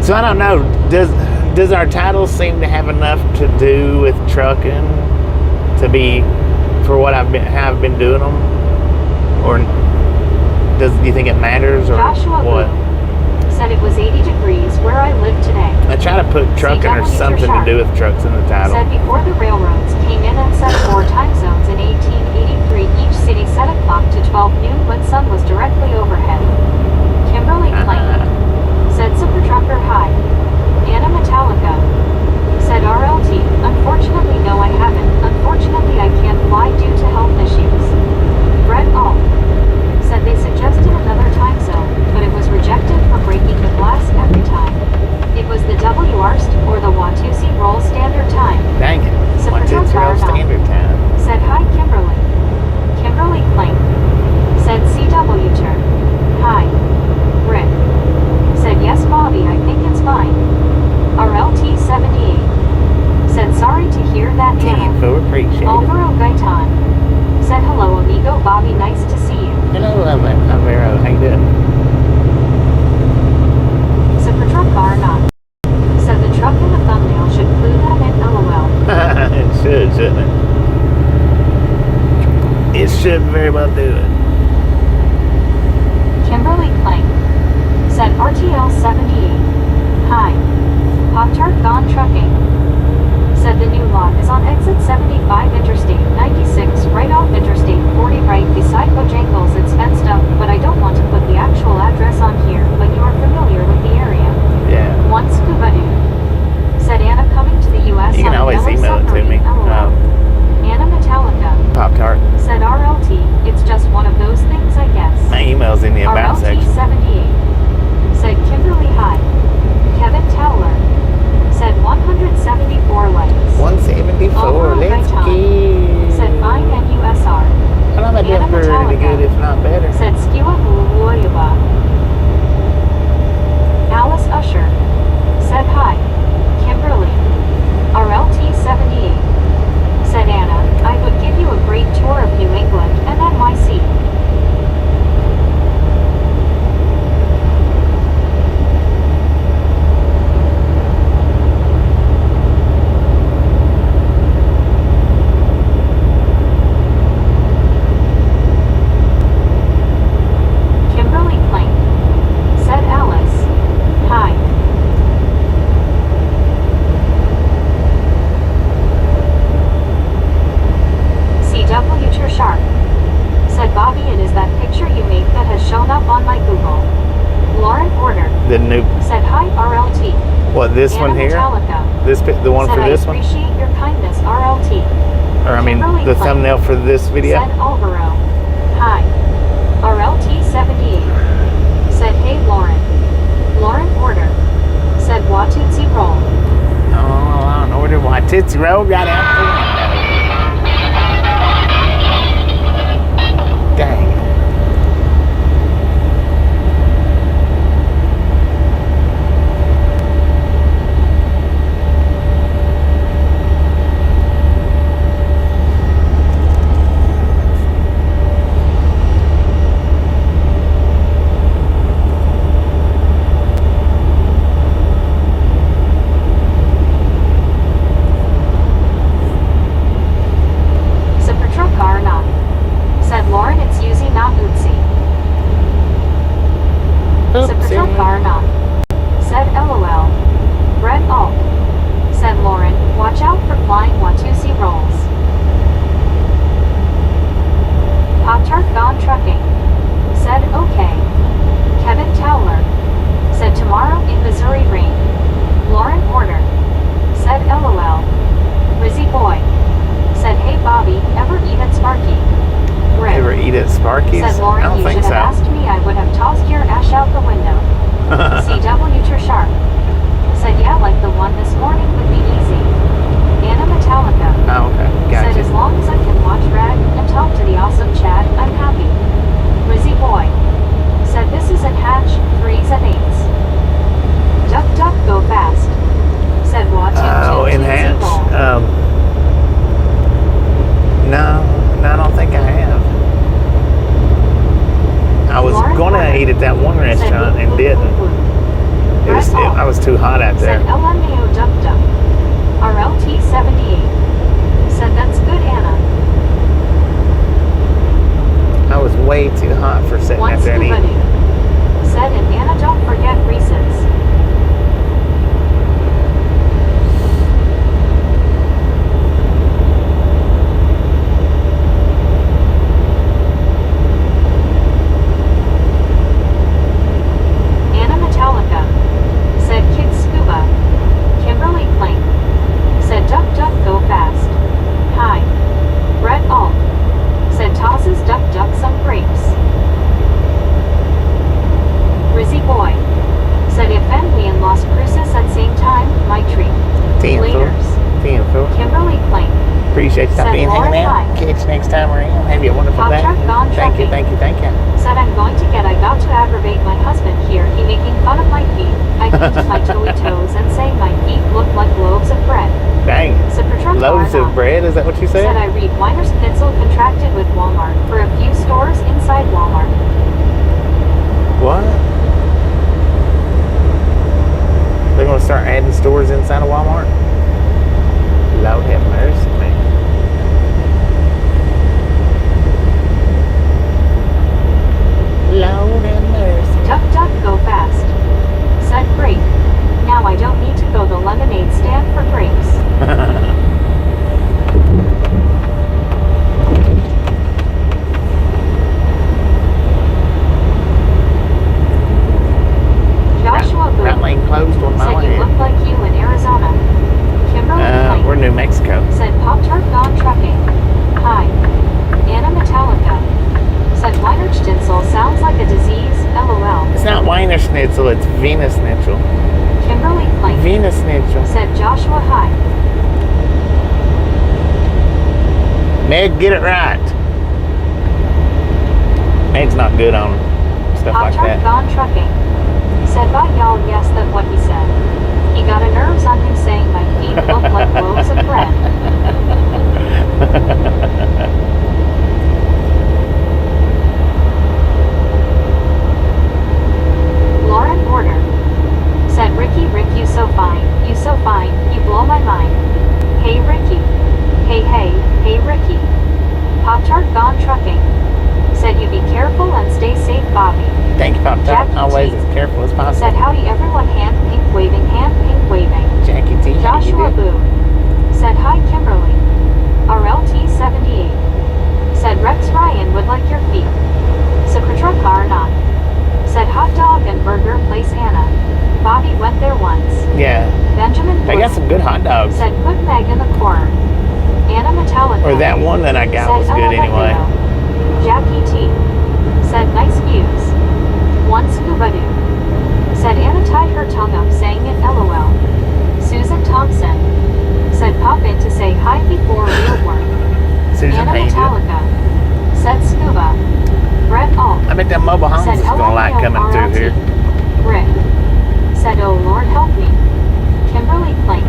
So I don't know, does our title seem to have enough to do with trucking to be for what I've been doing them, or do you think it matters, or Joshua what? Said it was 80 degrees where I live today. I try to put trucking or something to do with trucks in the title. Said before the railroads came in and set 4 time zones in 1883, each city set a clock to 12 noon when sun was directly overhead. Kimberly Clayton said Super Trucker High. Anna Metallica said RLT. Unfortunately, no, I haven't. Unfortunately, I can't fly due to health issues. Brett Alt said they suggested another time zone, but it was rejected for breaking the glass every time. It was the WRST or the Watusi Roll Standard Time. Dang it. Watusi Roll Standard Time. Said hi, Kimberly. Kimberly Clayton said CW turn. Hi. Rick said yes, Bobby, I think it's fine. RLT 78 said sorry to hear that, Anna. Appreciate it. Alvaro Gaitan said hello, amigo Bobby, nice to see you. Hello, Alvaro, how you doing? should, shouldn't it? It should very well do it. Kimberly Clank said RTL 78. Hi. Pop-Tart Gone Trucking said the new lot is on exit 75 Interstate 96 right off Interstate 40 right beside Bojangles. It's fenced up, but I don't want to put the actual address on here, but you are familiar with the area. Yeah. One scuba dude said Anna coming to the U.S. You can on a always yellow email it to submarine. me. LOL. Anna Metallica Pop-Tart. said RLT, it's just one of those things I guess. My email's in the about RLT section. 78 said Kimberly Hi. Kevin Towler said 174 likes. 174, Alvaro let's Gaetan go. said fine NUSR. Well, I'm Anna pretty Metallica good, if not better. said Skiwa Huluoyuba. Alice Usher said hi. Kimberly. RLT 78 said Anna, I would give you a great tour of New England and NYC. Kimberly Plank said Alice, hi. CW Sharp said Bobby, it is that picture you made that has shown up on my Google. Lauren Porter The new, said hi RLT. what, this Anna one here? Metallica The one said for this I one? appreciate your kindness RLT. Or I mean, Kimberly the Plank thumbnail for this video? said Alvaro. Hi. RLT 78 said hey Lauren. Lauren Porter said Watootsie Roll. Oh, I don't know where why Tootsie Roll got out the window. Dang. Supertruck said Lauren, it's Uzi not Ootsie. Supertruck said LOL. Brett Alt said Lauren, watch out for flying Watusi rolls. Pop-Tart Gone Trucking said okay. Kevin Towler said tomorrow in Missouri rain. Lauren Porter said LOL. Rizzy Boy said hey Bobby, ever eat at Sparky? Rick Ever eat at Sparky's? said Lauren, I don't you think should so. have asked me, I would have tossed your ash out the window. CW Sharp said yeah, like the one this morning would be easy. Anna Metallica Oh, okay. said Gotcha. as long as I can watch Rag and talk to the awesome Chad, I'm happy. Rizzy Boy said this isn't hatch, 3s and 8s. Duck duck go fast said watching Oh, in Hatch? No, I don't think I have. I was Lauren gonna Porter eat at that one restaurant and didn't. I was too hot out there. said LMAO Duck Duck. RLT 78 said that's good Anna. I was way too hot for sitting One out there and scuba eating. dude said and Anna don't forget Reese's. Anna Metallica said Kids Scuba. Kimberly Plank said Duck Duck Go Fast. Hi. Brett Alt said tosses Duck Duck some grapes. Rizzy Boy said if and we in Las Cruces at same time, my treat. Laters. Kimberly Plank Appreciate you said being Lauren hanging out. Hi. Catch you next time around. Have you a wonderful day. Pop-Tart Gone Thank you, Trucking thank you. said I'm going to get I got to aggravate my husband here. He making fun of my feet. I painted my toey toes and saying my feet look like loaves of bread. Dang. Supertruck Loaves of Arnon bread, is that what you said said? I read Weiner's Pencil contracted with Walmart for a few stores inside Walmart. What? They're gonna start adding stores inside of Walmart? Lord have mercy, man. Mexico. Said Pop-Tart Gone Trucking. Hi. Anna Metallica. Said Weinerschnitzel sounds like a disease, lol. It's not Weinerschnitzel, it's Venus Schnitzel. Kimberly Plank. Venus Schnitzel. Said Joshua Hi. Meg, get it right. Meg's not good on stuff like Pop-Tart that. Gone Trucking. Said by y'all, yes, that's what he said. He got a nerves on him saying my feet look like loaves of bread. Lauren Porter. Said Ricky, Rick, you so fine, you blow my mind. Hey Ricky. Hey Ricky. Pop-Tart Gone Trucking. Said you be careful and stay safe, Bobby. Thank you, Pop-Tart. Jackie Always T. as careful as possible. Said howdy everyone, hand pink waving. Jackie T, how do you Joshua do? Boo. Said hi Kimberly. RLT78. Said Rex Ryan would like your feet. Secretary not. Said hot dog and burger place Anna. Bobby went there once. Yeah, Benjamin they Blue. got some good hot dogs. Said put Meg in the corner. Anna Metallica. Or that one that I got said was good anyway. Jackie T. Said nice views. One scuba doo. Said Anna tied her tongue up saying it lol. Susan Thompson. Said pop in to say hi before real work. Susan, Anna how you doing? Metallica. Said scuba. Brett Alt. I bet them mobile homes Said is gonna like coming through here. Rick. Said oh Lord help me. Kimberly Plank.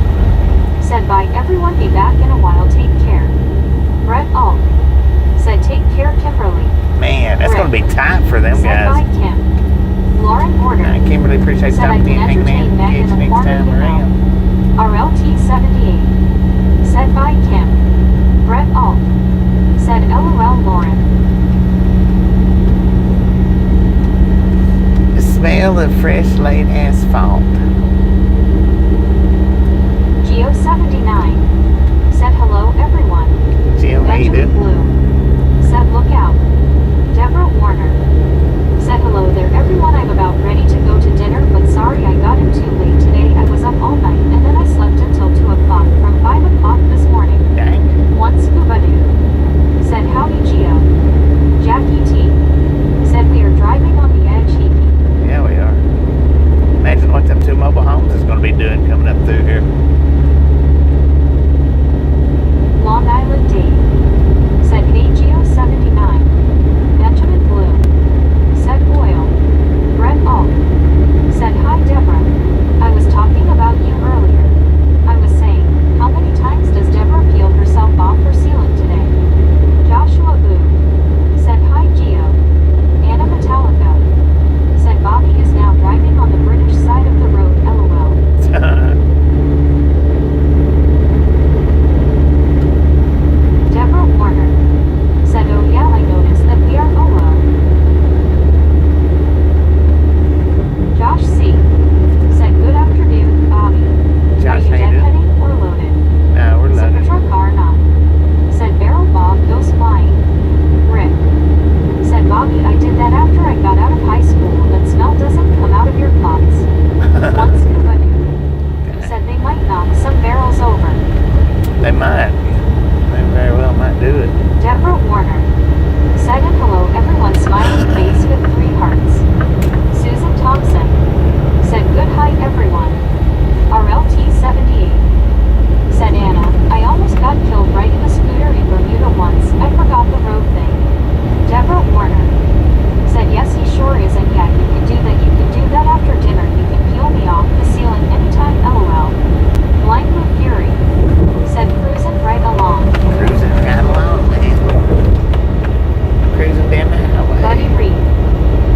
Said bye everyone, be back in a while, take care. Brett Alt. Said take care Kimberly. Man, that's Rick. gonna be tight for them Said bye guys. Kim. Lauren Order. Kimberly, appreciate Said I stopping can in, hanging entertain out. Meg in Catch you the next corner, time you know. around. RLT78. Said bye Kim. Brett Alt. Said LOL Lauren. The smell of fresh laid asphalt. Geo79. Said hello everyone. Jim, how you Benjamin doing? Blue. Said look out. Deborah Warner. Said hello there everyone, I'm about ready to go to dinner but sorry I got in too late today. I was up all night and then I slept until 2 o'clock from 5 o'clock this morning. Dang. One scuba doo. Said howdy Geo. Jackie T. Said we are driving on the edge hee. Yeah, we are. Imagine what them two mobile homes is gonna be doing coming up through here. Long Island Dave. Said hey Geo79. Benjamin Blue. Said oil. Brett Alt. Said hi Deborah. I was talking about you earlier. I was saying, how many times does Deborah peel herself off her ceiling today? Joshua Boo. Said hi Geo. Anna Metallica. Said Bobby is now driving on the British side of the road lol. Deborah Warner. Said oh yeah I noticed that we are OLO. Josh C. Said good afternoon, Bobby. Josh, are you how you doing? deadheading or loaded? No, we're loaded. Secretary car not. Said barrel Bob goes flying. Rick. Said Bobby I did that after I got out of high school. That smell doesn't come out of your pots. One scuba doo. Said they might knock some barrels over. They might. They very well might do it. Deborah Warner. Said and hello everyone, smiling face with 3 hearts. Susan Thompson. Said good hi everyone. RLT78. Said Anna, I almost got killed riding a scooter in Bermuda once, I forgot the road thing. Deborah Warner. Said yes he sure is and yeah you can do that after dinner, you can peel me off the ceiling anytime lol. Blind with Fury. Said cruising right along. Cruising right along, man. Cruising down the highway. Buddy Reed.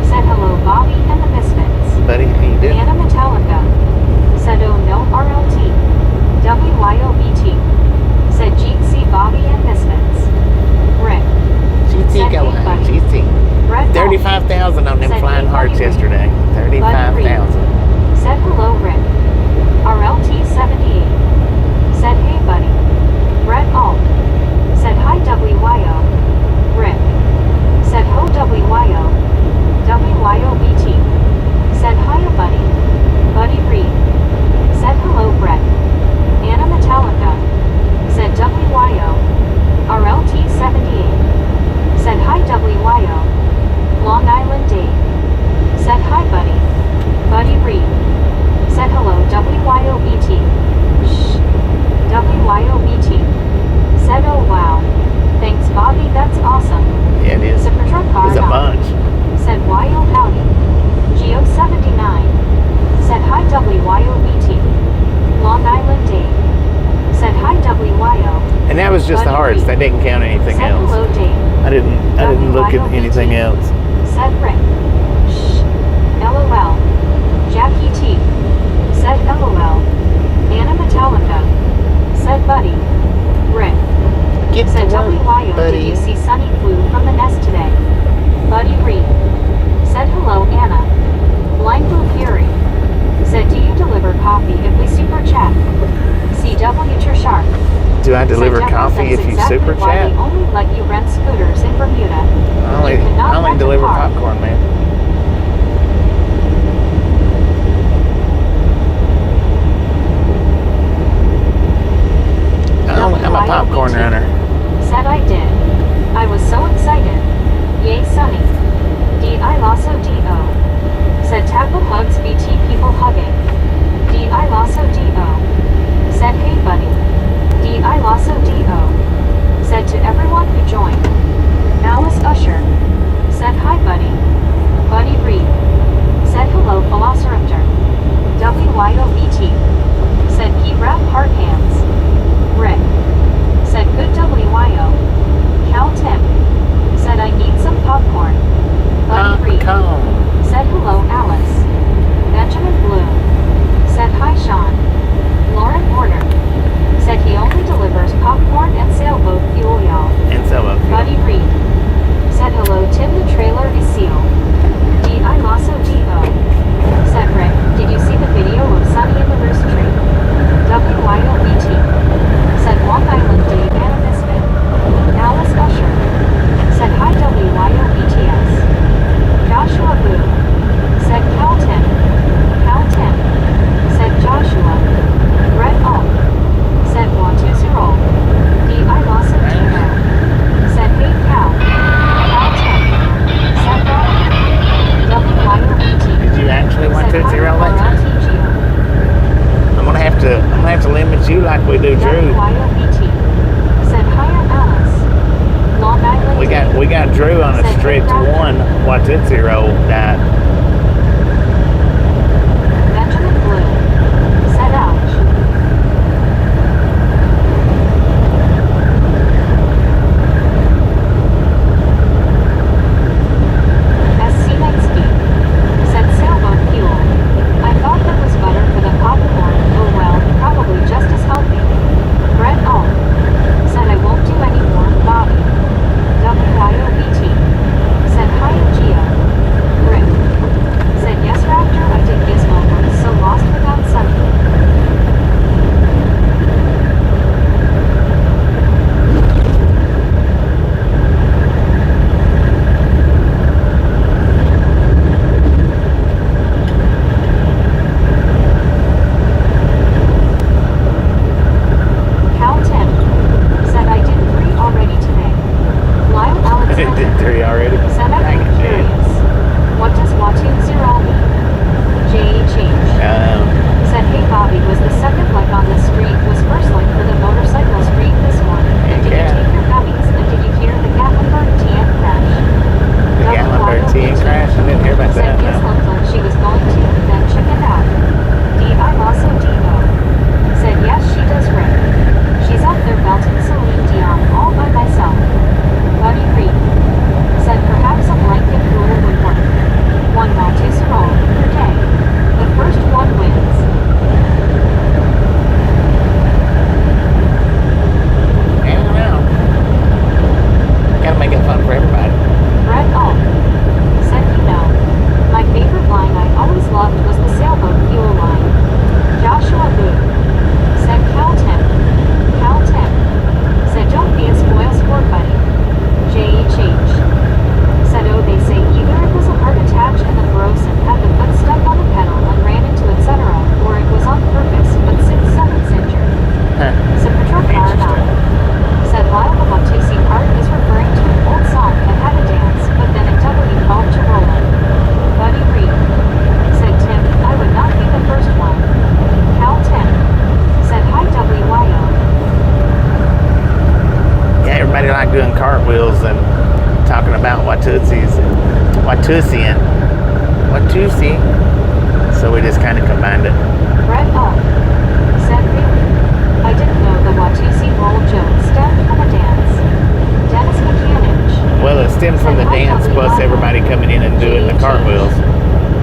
Said hello Bobby and the Misfits. Buddy, how you doing? Anna Metallica. Said oh no RLT. WYOBT. Said GC Bobby and Misfits. Rick. GT Said go hey, high. buddy. GT. Brett 35,000 on them Said flying hey, hearts buddy. yesterday. 35,000. Said hello Rick. RLT78. Said hey buddy. Brett Alt. Said hi WYO. Rick. Said ho WYO. WYOBT. Said hiya buddy. Buddy Reed. Said hello Brett. Anna Metallica. Said And that was just the hearts. That didn't count anything Said else. hello, Dave. I didn't look at anything else. Said Rick. Shh. LOL. Jackie T. Said LOL. Anna Metallica. Said Buddy. Rick. Get Said to work, WYO. buddy. Did you see Sunny flew from the nest today? Buddy Reed. Said hello, Anna. Blind Blue Fury. Said do you deliver coffee if we super chat? CW Shark. Do I deliver Said coffee if you exactly super why chat? they only let you rent scooters in Bermuda. I You cannot only rent a deliver car. popcorn, man. I'm a popcorn runner. Said I did. I was so excited. Yay, Sunny. D.I. Lasso D.O. Said tackle hugs BT people hugging. D.I. Lasso D.O. Said hey buddy. D.I. Lasso D.O. Said to everyone who joined. Alice Usher. Said hi buddy. Buddy Reed. Said hello Velociraptor. WYOBT. Said P-Rap Heart Hands. Rick. Said good WYO. Cal Tim. Said I need some popcorn. Buddy Reed. Said hello Alice. Benjamin Blue. Said hi Sean. Lauren Porter. Said he only delivers popcorn and sailboat fuel, y'all. And sailboat fuel. Buddy Reed. Said hello Tim the trailer is sealed. D.I. Lasso D.O. Said Rick, did you see the video of Sunny in the roost tree? WYOBT. Said Long Island Dave and a misfit. Alice Usher. Said hi WYOBTS. Joshua Boo. Said Cal Tim. Cal Tim. Said Joshua. Brett Alt. Said Watusurol. D.I. Lawson D.O. Said hey Cal. Cal Tim. Said Brian. WYOBT. Did you actually want to zero that time? I'm gonna have to limit you like we do Drew. WYOBT. Said hi Alice. Long Island. We got Drew on a strict one Watusi roll diet. Benjamin Blue. Said ouch. SC Knightsky. Said sailboat fuel. I thought that was butter for the popcorn. Oh well, probably just as healthy. Brett Alt. Said I won't do any more, Bobby. WYOBT. Said hi Gio. Rick. Said yes Raptor, I did Gizmo once, so lost without Sunny. Cal Tim. Said I did 3 already today. Lyle Alexander. Did 3 already? Said I'm curious. What does Watusi roll mean? J.E. Change. Said hey Bobby, was the second leg on the street, was first leg for the motorcycle street this morning. And did you take your gummies? And did you hear the Gatlinburg TN crash? The Gatlinburg TN crash? I didn't hear about Said that. Giz No. looked like she was going to, then chickened out. D.I. Lasso D.O. Said yes she does Rick. She's out there belting Celine Dion all by myself. Buddy Reed. Said perhaps a blanket cooler would work. 1 Watusi roll per day. The first one wins. I don't know. Gotta make it fun for everybody. Brett Alt. Said you know. My favorite line I always loved was the sailboat fuel line. Joshua Boo. Said Cal Tim. Cal Tim. Said don't be a spoil sport buddy. J.E. Change. Said oh they say either it was a heart attack and the Frozen had the foot stuck on the pedal and ran into etc. or it was on purpose but 6/7 injured. Said Patrick Maradona. Said while the Watusi part is referring to an old song that had a dance but then it doubly called Chirola. Buddy Reed. Said Tim, I would not be the first one. Cal Tim. Said hi WYO. Yeah, everybody liked doing cartwheels and talking about Watusi. So we just kind of combined it. Brett Alt. Said really? I didn't know the Watusi roll Jones step stems from the dance plus everybody coming in and doing the cartwheels.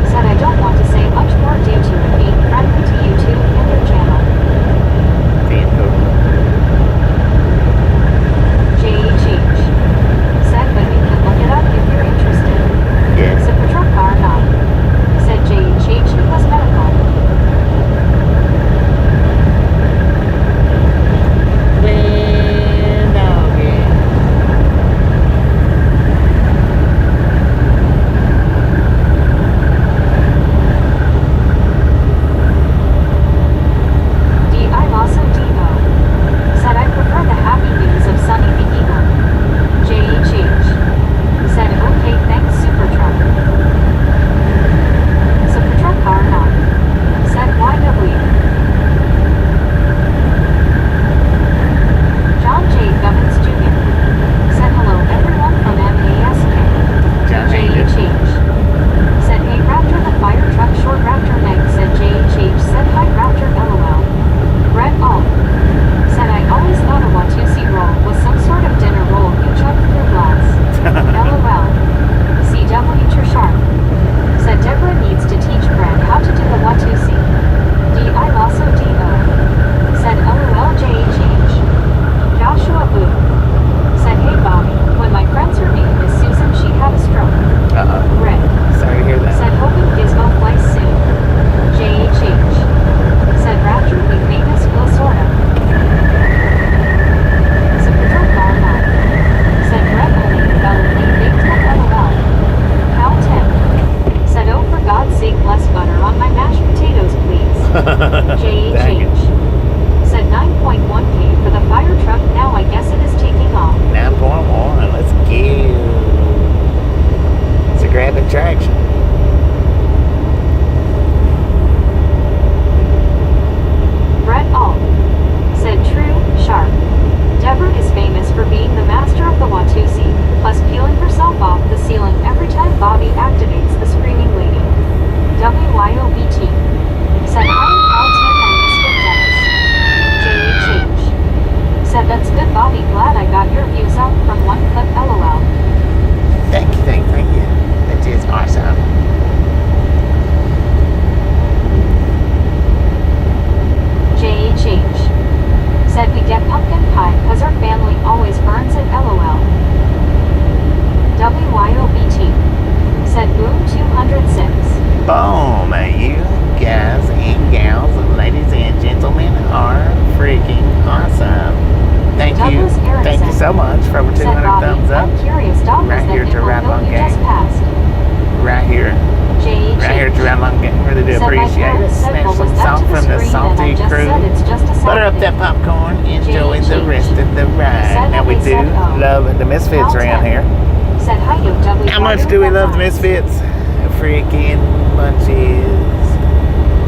Said I don't want to say much more due to it being friendly to YouTube and your channel. JHH. Said but you can look it up if you're interested. Yeah. Said patrol car not. Said JHH equals medical. JHH. Said 9.1K for the fire truck. Now I guess it is taking off. 9.1. Let's go. It's a grabbing traction. Brett Alt. Said true, sharp. Deborah is famous for being the master of the Watusi, plus peeling herself off the ceiling every time Bobby activates the screaming lady. WYOBT. Said hi, Alton and Misfit Dennis. JHH. Said that's good, Bobby. Glad I got your views up from one clip. LOL. Thank you. That is awesome. JHH. Said we get pumpkin pie cause our family always burns it. LOL. WYOBT. Said boom 206. Boom, you guys and gals, ladies and gentlemen are freaking awesome. Thank you. Thank you so much for over 200 thumbs up. I'm curious, right here to Ride Long Gang. Right here. Right here to Ride Long Gang. Really do appreciate it. Snatch some salt from the salty crew. Butter up that popcorn. Enjoy the rest of the ride. Now we do love the Misfits around here. How much do we love the Misfits? Freaking bunches.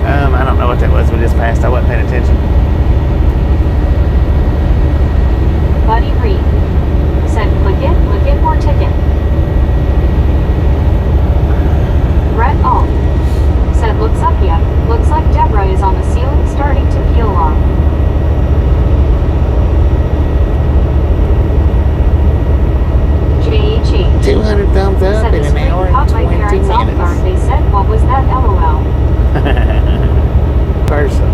I don't know what that was. We just passed. I wasn't paying attention. Buddy Reed said, click it, or ticket. Brett Alt said, looks up yet. Looks like Deborah is on the ceiling starting to peel off. JHH 200 thumbs up in an hour and 20 minutes. They said, what was that? LOL. Person.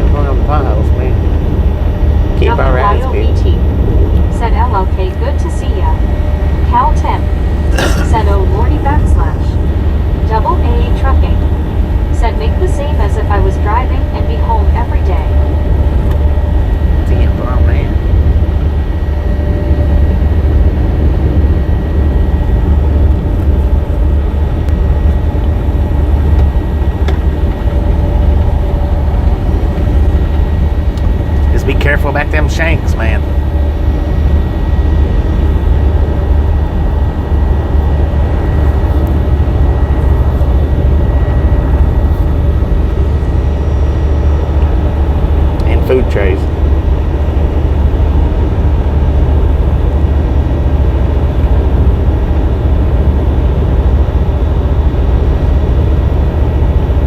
can't find the files, man. Keep our eyes peeled. WYOBT. Said LLK, good to see ya. Cal Tim. Said oh lordy backslash. Double AA trucking. Said make the same as if I was driving and be home every day. Damn, oh man. Just be careful about them shanks, man. And food trays.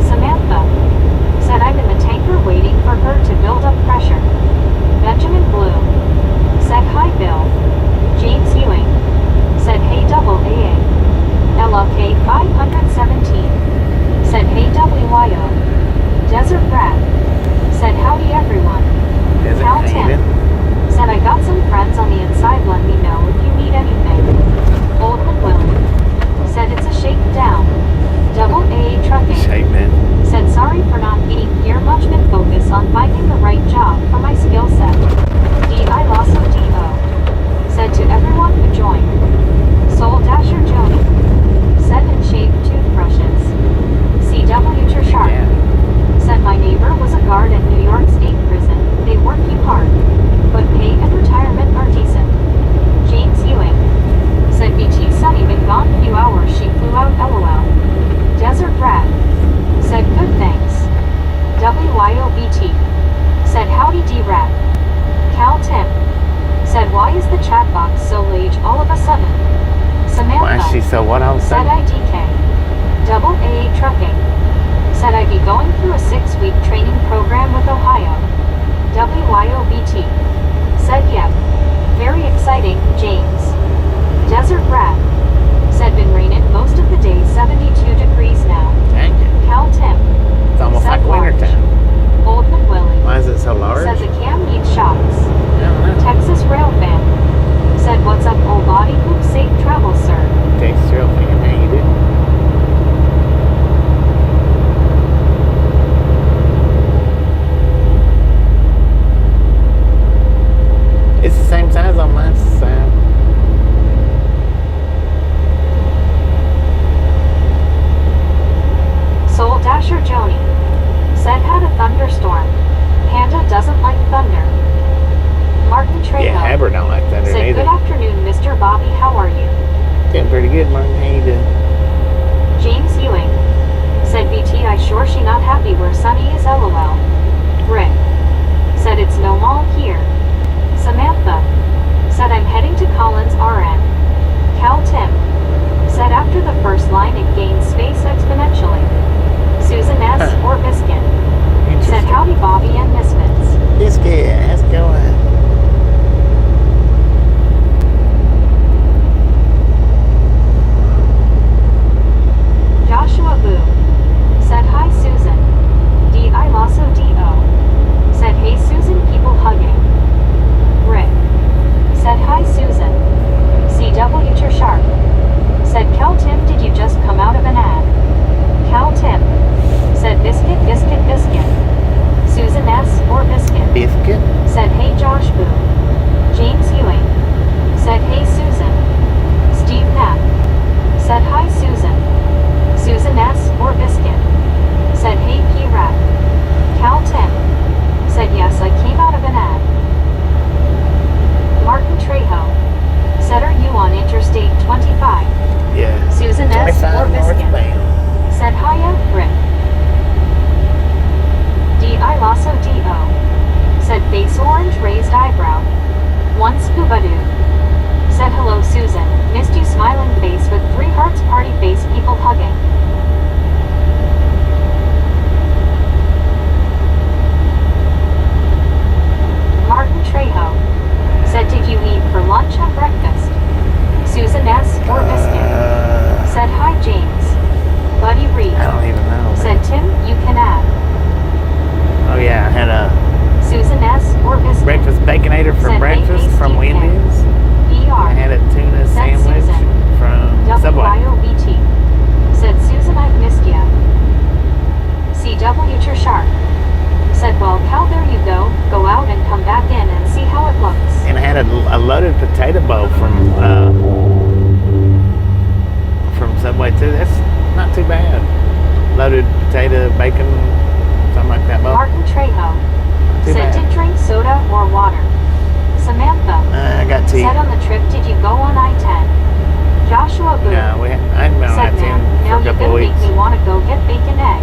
Samantha. Said I'm in the tanker waiting for her to build up pressure. Benjamin Bloom. Said hi Bill. James Ewing. Said hey double AA. LLK 517. Said hey WYO. Desert Rat. Said howdy everyone. Cal Tim. Said I got some friends on the inside, let me know if you need anything. Oldman Willie. Said it's a shakedown. Double AA trucking. Shakedown. Said sorry for not being here, much been focused on finding the right job for my skill set. D.I. Lasso D.O. Said to everyone who joined. Soul Dasher Joni. Said and shaved toothbrushes. C.W. Sharp. Said my neighbor was a guard at New York State Prison. They work you hard, but pay and retirement are decent. James Ewing. Said BT Sunny been gone few hours, she flew out LOL. Desert Rat. Said good thanks. WYOBT. Said howdy D-Rat. Cal Tim. Said why is the chat box so large all of a sudden? Samantha. Why is she so what all of a Said sudden? IDK. Double AA trucking. Said I'd be going through a 6-week training program with Ohio. WYOBT. Said yep. Very exciting, James. Desert Rat. Said been raining most of the day, 72 degrees now. Dang it. Cal Tim. It's almost Said like winter large. time. Oldman Willie. Why is it so large? Says a cam needs shocks. I don't know. Texas Rail Fan. Said what's up old body, hoop safe travels sir. Texas Trail fan, how you doing? It's the same size on my side. Soul Dasher Joni. Said had a thunderstorm. Panda doesn't like thunder. Martin Trejo. Yeah, Aber don't like thunder Said either. good afternoon Mr. Bobby, how are you? Doing pretty good, Martin. How you doing? James Ewing. Said BT I sure she not happy where Sunny is LOL. Rick. Said it's no mall here. Samantha. Said I'm heading to Collins RN. Cal Tim. Said after the first line it gains space exponentially. Susan S. Huh. or Biscuit. Said Interesting. howdy Bobby and Misfits. Biscuit, how's it going? Joshua Boo. Said hi Susan. D.I. Lasso D.O. Said hey Susan, people hugging. Rick. Said hi Susan. C.W. Sharp. Said Cal Tim, did you just come out of an ad? Cal Tim. Said biscuit, biscuit, biscuit. Susan S. or Biscuit. Biscuit? Said hey Josh Boo. James Ewing. Said hey Susan. Steve Knapp. Said hi Susan. Susan S. or Biscuit. Said hey P-Rat. Cal Tim. Said yes, I came out of an ad. Martin Trejo. Said are you on Interstate 25? Yeah. Susan S. 25 or Biscuit. northbound. Said hiya, Rick. D.I. Lasso D.O. Said face orange, raised eyebrow. One scuba dude. Said hello Susan, missed you smiling face with 3 hearts party face people hugging. Martin Trejo. Said did you eat for lunch and breakfast? Susan S. or Biscuit. Said hi James. Buddy Reed. I don't even know. Said Tim, you can add. Oh yeah, I had a go on I-10. Joshua Boo No, I hadn't been on said, that "Man, team now for a you're couple gonna of make weeks. me want to go get bacon egg."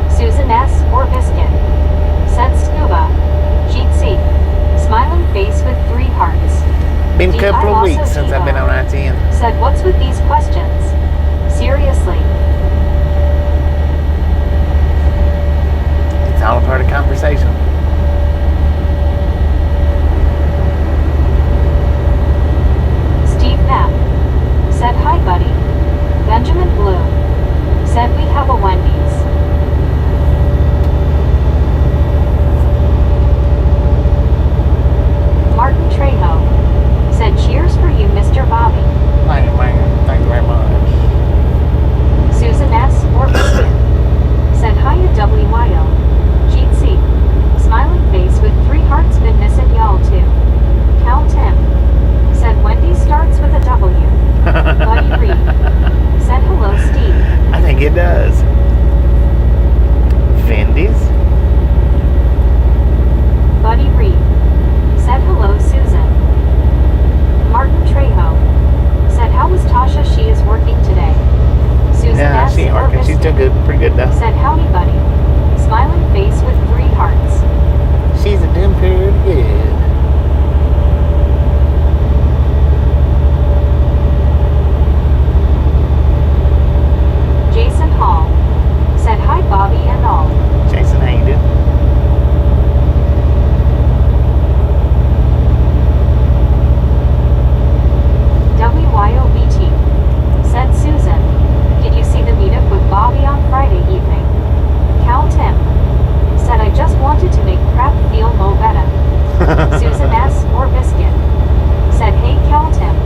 Susan S. or biscuit said scuba. Jeet C. Smiling face with 3 hearts. Been a D. couple I of also weeks since I've been TiVo. on I-10. Said, "What's with these questions? Seriously." It's all a part of conversation. Steve Knapp said, "Hi, buddy." Benjamin Blue said, "We have a Wendy's." Martin Trejo said, "Cheers for you, Mr. Bobby." Thank you very much. Susan S. or biscuit said, "Hiya, WYO." Jeet C. Smiling face with 3 hearts, been missing y'all too. Cal Tim said, "Wendy starts with a W." Buddy Reed said, "Hello, Steve." I think it does. Wendy's? Buddy Reed said, "Hello, Susan." Martin Trejo said, "How was Tasha? She is working today." Susan Yeah, S. she ain't or working. She's biscuit doing good, pretty good though. said, "Howdy, buddy." Smiling face with 3 hearts. She's doing pretty good. Jason Hall said, "Hi, Bobby and all." Jason, how you doing? WYOBT said, "Susan, did you see the meetup with Bobby on Friday evening?" Cal Tim said, "I just wanted to make crap feel mo better." Susan S. or biscuit said, "Hey, Cal Tim."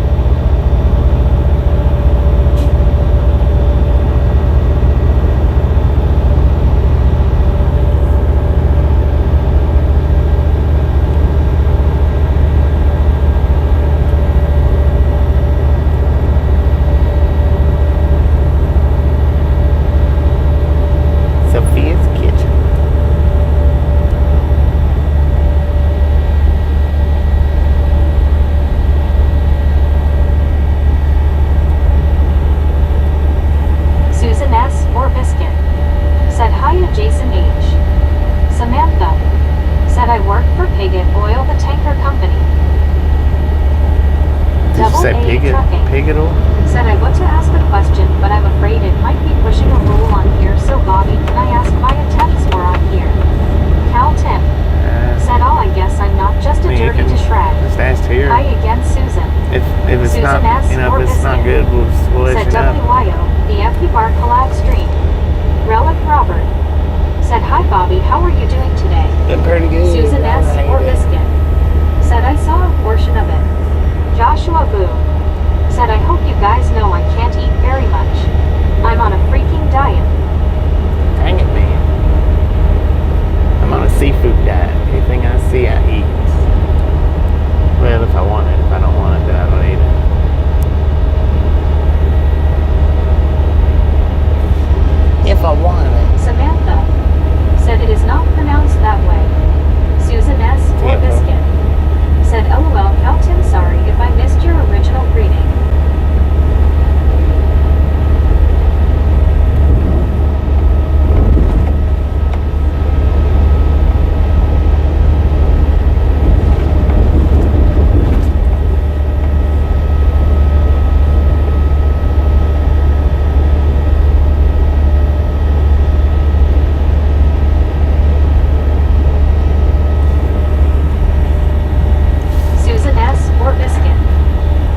Sophia's Kitchen. Susan S. or biscuit said, "Hiya, Jason H." Samantha said, "I work for Piggott Oil, the tanker company." Did you Double say A Piggott? Trucking Piggott oil? said, "I want to ask a question, but I'm afraid it might be pushing a rule on here, so Bobby, can I ask via text or on here?" Cal Tim said, "Oh, I guess I'm not just a You dirty can to shred." just ask here. Hi again, Susan. If it's Susan not, S. if or it's not biscuit good, we'll let said, you know. "WYO, the FP Bar collab stream." Relic Robert said, "Hi, Bobby, how are you doing today?" Been pretty good. Susan S. or biscuit said, "I saw a portion of it." Joshua Boo said, "I hope you guys know I can't eat very much. I'm on a freaking diet." Dang it, man. I'm on a seafood diet. Anything I see, I eat. Well, if I want it. If I don't want it, then I don't eat it. If I want it. Samantha said, "It is not pronounced that way." Susan S. or Tampa. biscuit said, "LOL, Calton, sorry if I missed your original greeting." Susan S. or biscuit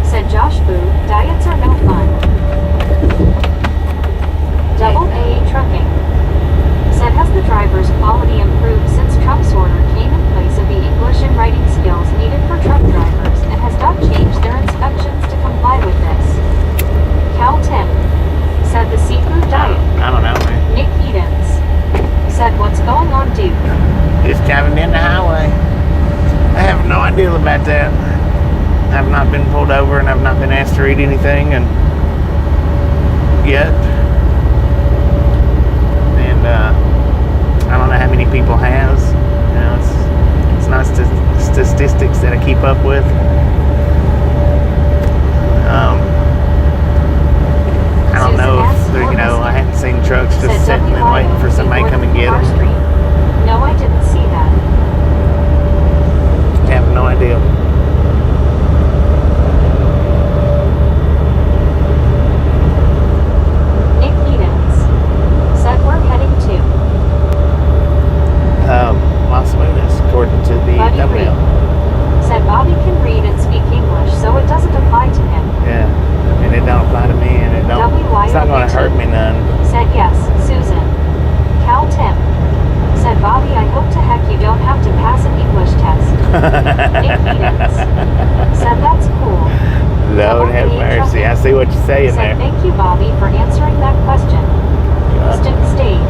said, "Josh Boo, diets are no fun." Double A Trucking said, "Has the driver's quality improved since Trump's order came in place of the English and writing skills needed for truck drivers, and has Doc changed their inspections to comply with this?" Cal Tim said, "The seafood diet." I don't know, man. Nick Edens said, "What's going on, dude?" Just driving down the highway. I have no idea about that. I've not been pulled over and I've not been asked to read anything and yet. And I don't know how many people has. You know, it's not statistics that I keep up with. Nick Edens said that's cool. Lord have mercy. I see what you're saying Said there. thank you, Bobby, for answering that question. Houston State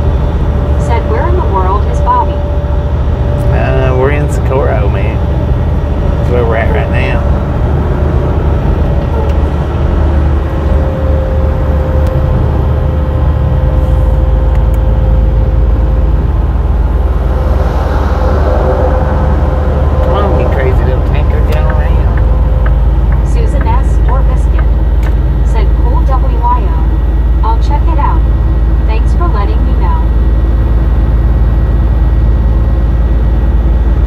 said where in the world is Bobby? We're in Socorro, man. That's where we're at right now. Come on, you crazy little tanker, get on around. Susan S. or Biscuit said cool WYO. I'll check it out. Thanks for letting me know.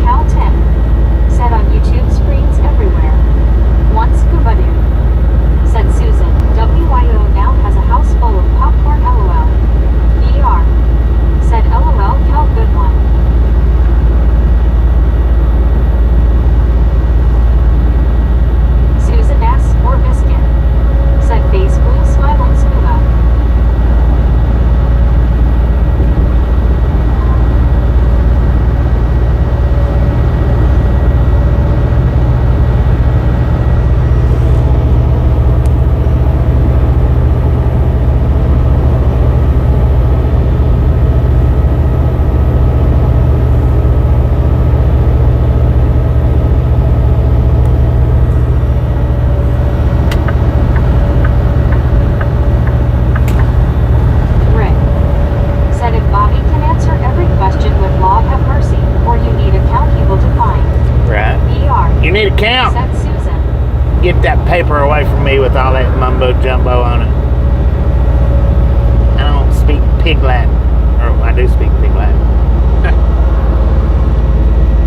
Cal 10 said on YouTube screens everywhere. One scuba dude said Susan. WYO now has a house full of popcorn LOL. BR said LOL Cal good one. Susan S. or Biscuit said face blue smiling scuba. Rick said if Bobby can answer every question with Lord have mercy, or you need a count he will define. Right. BR You need a count. said Susan. Get that paper away from me with all that mumbo jumbo on it. I don't speak pig Latin. Or I do speak pig Latin.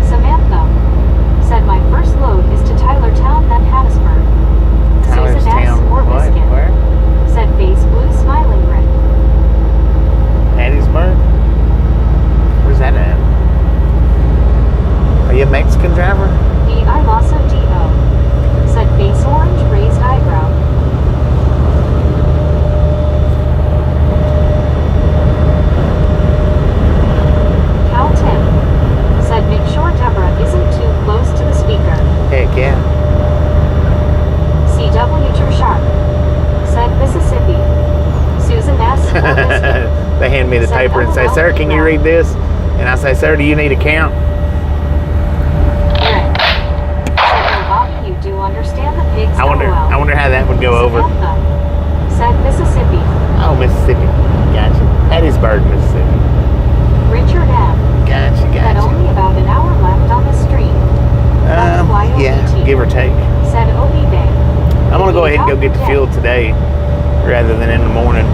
Samantha said my first load is to Tylertown, then Hattiesburg. Susan S. Tylerstown, or what? Biscuit Where? said face blue smiling Rick. Hattiesburg? Where's that at? Are you a Mexican driver? D.I. Lasso D.O. said face orange raised eyebrow. Cal Tim said make sure Deborah isn't too close to the speaker. Heck yeah. C.W. Sharp said Mississippi. Susan S. or Biscuit They hand me the said paper and say, LOL sir, can you read this? And I say, sir, do you need a count? Rick said no, Bobby, you do understand the pigs I wonder how that would go over. Samantha said Mississippi. Oh, Mississippi. Gotcha. Hattiesburg, Mississippi. Richard M. Gotcha, Had gotcha. only about an hour left on the stream. Yeah, give or take. Said Obi Day. I'm gonna go ahead and go get the fuel today rather than in the morning.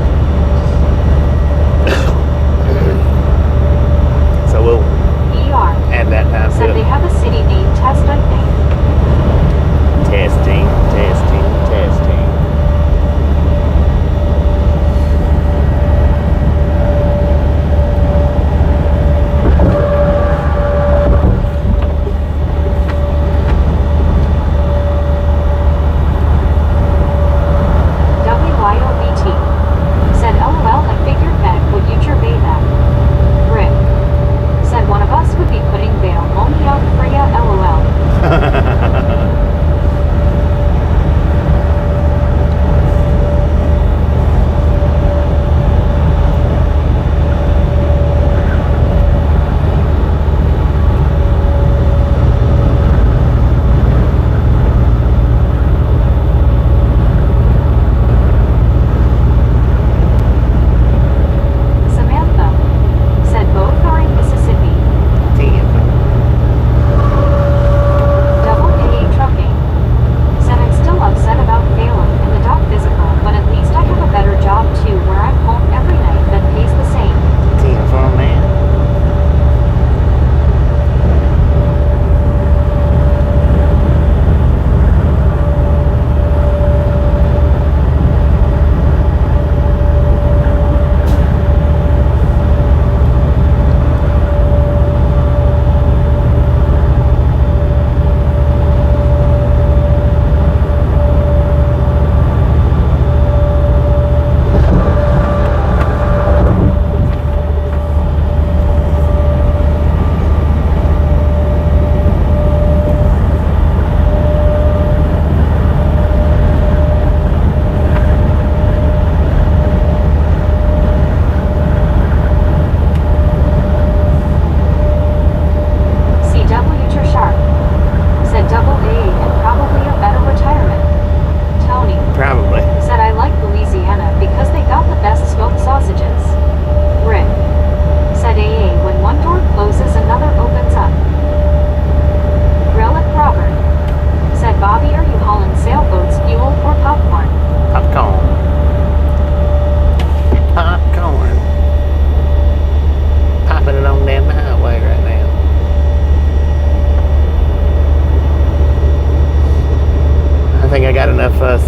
So we'll ER add that time to said it. they have a city name test, I think. Testing, testing, testing. WYOBT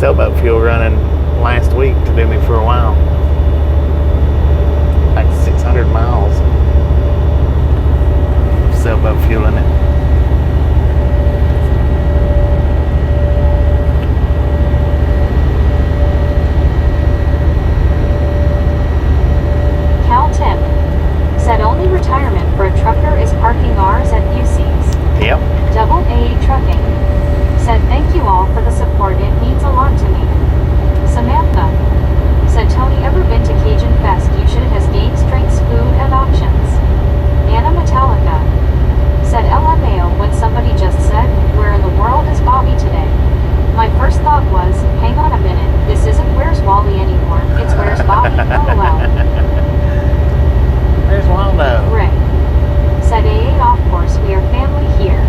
sailboat fuel running last week to do me for a while. Like 600 miles. Sailboat fuel in it. Cal Tim said only retirement for a trucker is parking ours at UC's. Yep. Double A Trucking said thank you all for the support, it means a lot to me. Samantha said Tony ever been to Cajun Fest, you should, it has games, drinks, food and options. Anna Metallica said LMAO when somebody just said, where in the world is Bobby today? My first thought was, hang on a minute, this isn't where's Wally anymore, it's where's Bobby, LOL. Where's Waldo? Rick said AA off course, we are family here.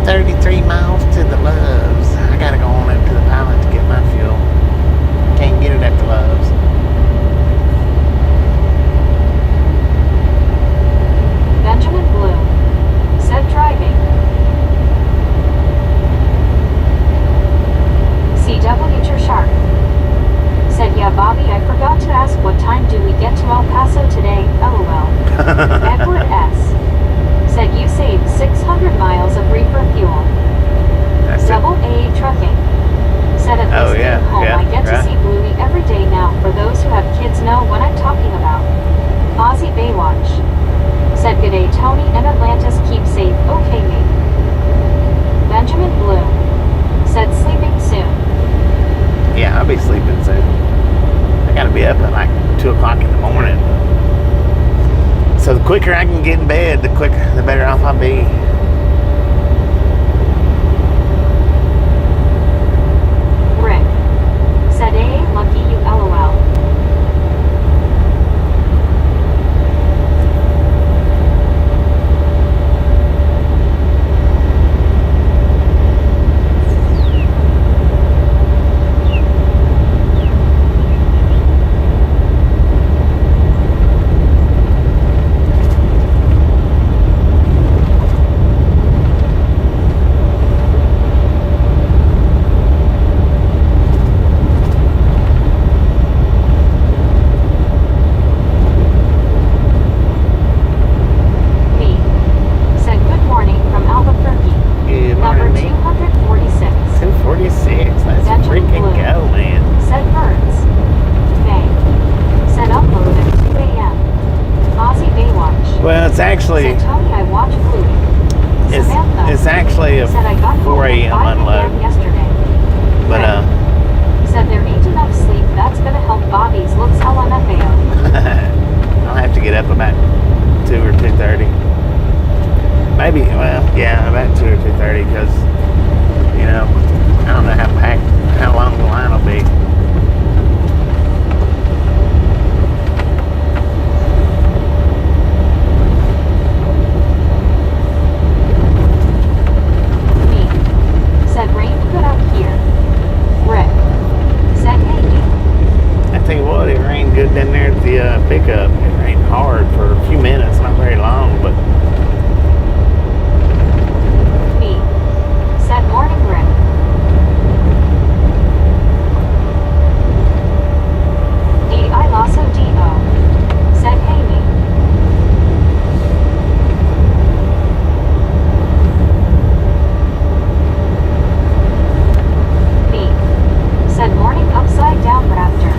33 miles to the Loves. I gotta go on up to the pilot to get my fuel. Can't get it at the Loves. Benjamin Bloom said driving. CW Sharp said yeah Bobby, I forgot to ask what time do we get to El Paso today, LOL. Edward S said you saved 600 miles of reefer fuel. That's Double A Trucking said at least being home I get to see Bluey every day now. For those who have kids know what I'm talking about. Ozzy Baywatch said good day Tony and Atlantis, keep safe, okay mate. Benjamin Bloom said sleeping soon. Yeah, I'll be sleeping soon. I gotta be up at like 2 o'clock in the morning. So the quicker I can get in bed, the better off I'll be. Rick said AA lucky you, LOL. It's actually a 4 a.m. unload. But said there ain't enough sleep. That's gonna help Bobby's looks LMFAO. I'll have to get up about 2 or 2:30. Maybe, well, yeah, about 2 or 2:30 because, you know, I don't know how long the line will be. Good down there at the pickup. It rained hard for a few minutes, not very long, but. Me said morning Rick. I Lasso D.O. said hey me. Me said morning upside down raptor.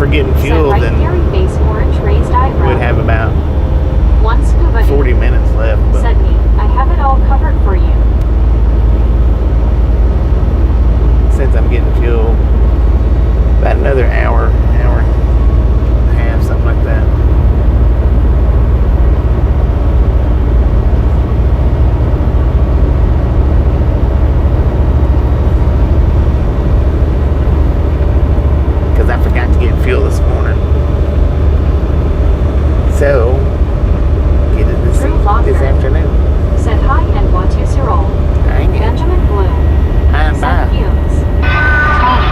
for getting Said fuel, right then Gary face orange raised eyebrow. we'd have about One scuba 40 minutes left. But said me, I have it all covered for you. since I'm getting fuel, about another hour and a half, something like that. Because I forgot to get fuel this morning. So, get it this afternoon. Said hi and want you Cyril. Dang it. Benjamin Blue. I'm Said by. Fumes. Tony.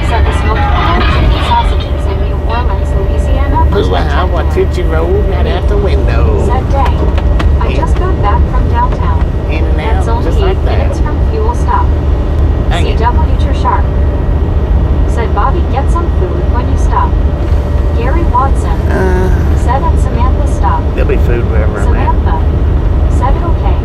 Said the smoked pork chicken sausages in New Orleans, Louisiana. Ooh, I want Tootsie Roll right out the window. Said Day. I just got back from downtown. In and out, That's only just 8 like that. minutes from fuel stop. Dang it. CW True Sharp. Said Bobby, get some food when you stop. Gary Watson. Said at Samantha's stop. There'll be food wherever I'm at. Samantha. Said okay.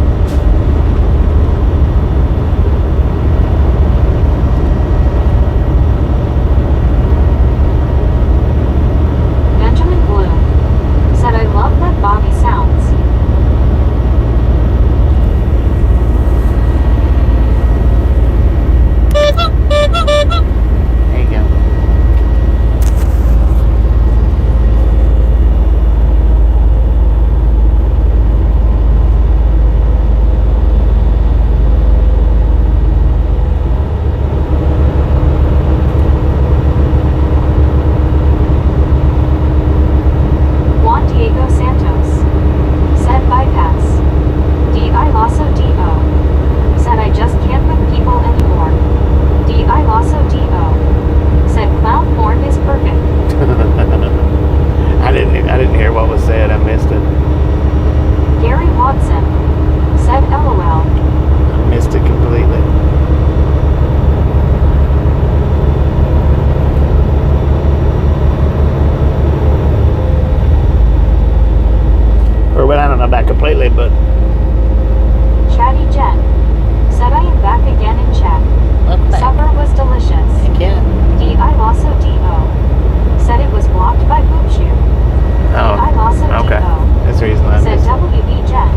Benjamin Blue. Said I love that Bobby sounds. There you go. Juan Diego Santos. Said bypass. D.I. Lasso D.O. Said I just can't with people anymore. D.I. Lasso D.O. Said clown porn is perfect. I didn't hear what was said. I missed it. Gary Watson. Said LOL. I missed it completely. Or well, I don't know about completely, but Chatty Jen. Said I am back again in chat. welcome back. Supper was delicious. Heck yeah. D.I. Lasso D.O. Said it was blocked by Poop Shoe. D.I. Lasso Oh, okay. D.O. That's the reason I Said missed it. W.B. Jen.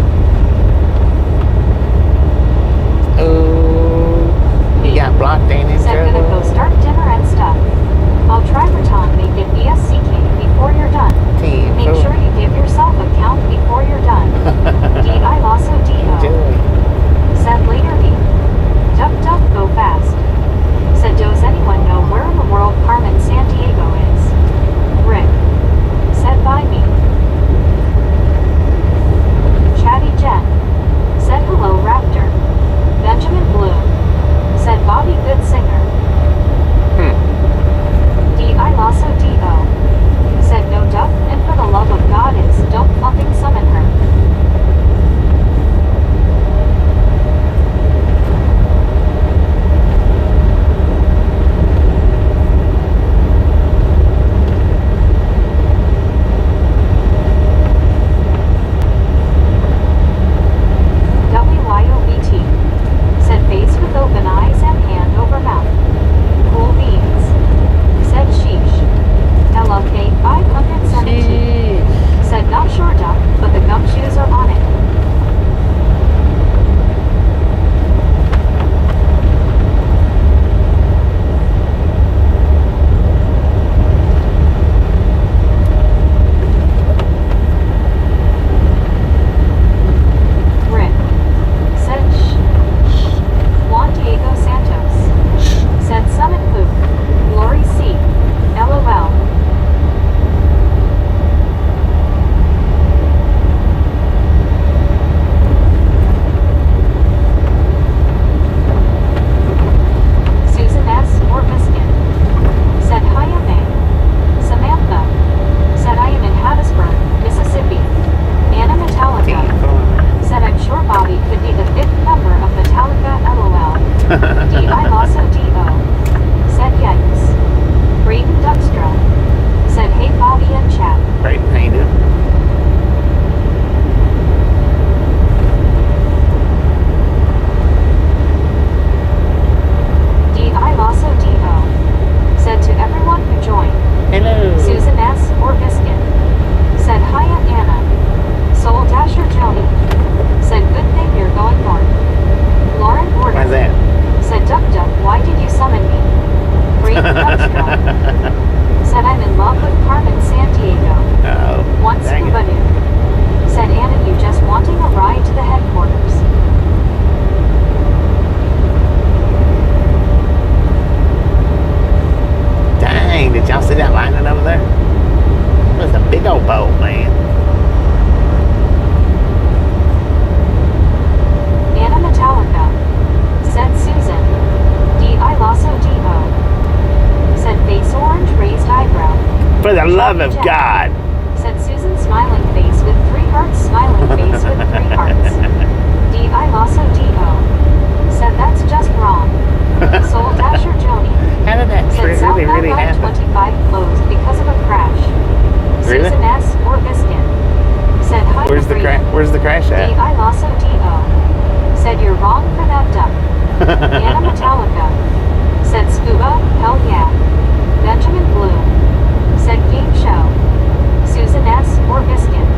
Oh, you got blocked, ain't it? Said gonna go start dinner and stuff. I'll try Raton make it BSCK before you're done. Team. Make sure you give yourself a count before you're done. D.I. that lightning over there? That's a big old bolt, man. Anna Metallica, said Susan. D.I. Lasso D.O. said face orange raised eyebrow. For the love of God. Said Susan smiling face with 3 hearts smiling face with 3 hearts. D.I. Lasso D.O. said that's just wrong. Soul Dasher Joni. How did that Said really Southbound happen? 25 closed because of a crash. Really? Susan S. or Biscuit. Said hi Where's the crash at? D.I. Lasso D.O. said you're wrong for that duck. Anna Metallica. Said Scuba, hell yeah. Benjamin Blue. Said game show. Susan S. or Biscuit.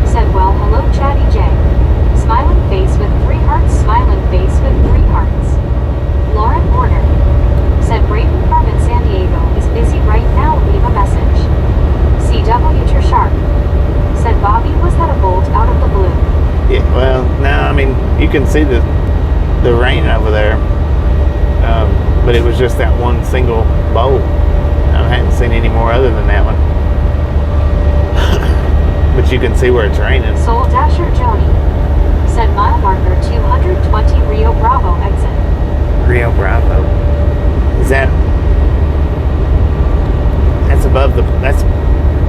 Said well hello Chatty J. Smiling face with 3 hearts smiling face with 3 hearts. Lauren Porter. Said Braden from in San Diego is busy right now, leave a message. C.W. Sharp. Said Bobby, was that a bolt out of the blue? Yeah, well, no, I mean, you can see the rain over there. But it was just that one single bolt. I hadn't seen any more other than that one. But you can see where it's raining. Soul Dasher Joni. Said mile marker 220 Rio Bravo exit. Rio Bravo. Is that's that's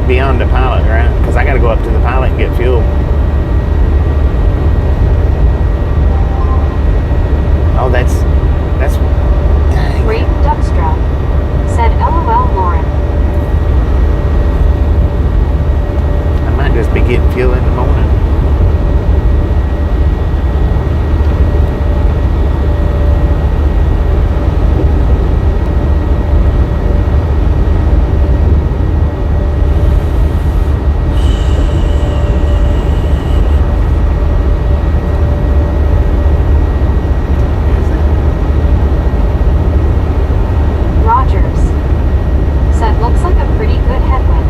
beyond the pilot, right? Because I got to go up to the pilot and get fuel. Oh, that's dang. Great Duckstra. Said LOL Lauren. I might just be getting fuel in the morning. Rogers. Said looks like a pretty good headwind.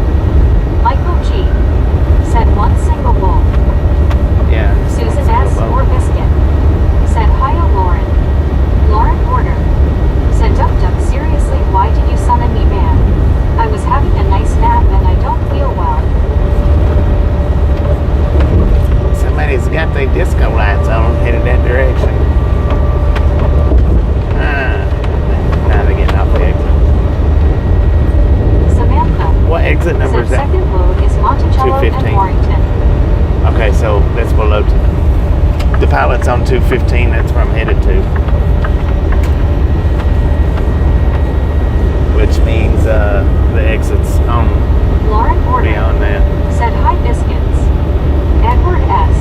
Michael G. Said one single bolt. Yeah. Susan S. or Biscuit. Said hiya Lauren. Lauren Porter. Said Duck Duck seriously why did you summon me man? I was having a nice nap and I don't feel well. Somebody's got their disco lights on, headed that direction. Now they're getting off the exit. Samantha. What exit number is Said that? second load is Monticello and 215. Warrington. Okay, so that's below. The pilot's on 215. That's where I'm headed to. Which means the exit's on Lauren Porter. beyond that. Said hi biscuits. Edward S.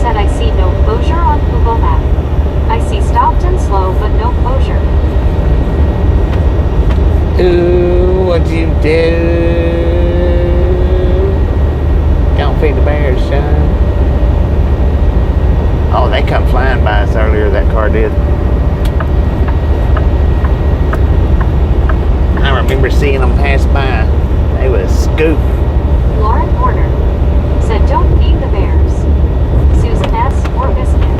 Said I see no closure on Google Map. I see stopped and slow but no closure. Ooh, what'd you do? Don't feed the bears, son. Oh, they come flying by us earlier, that car did. I remember seeing them pass by. They was scoop. Lauren Porter. Said don't feed the bears. Susan S. or Biscuit.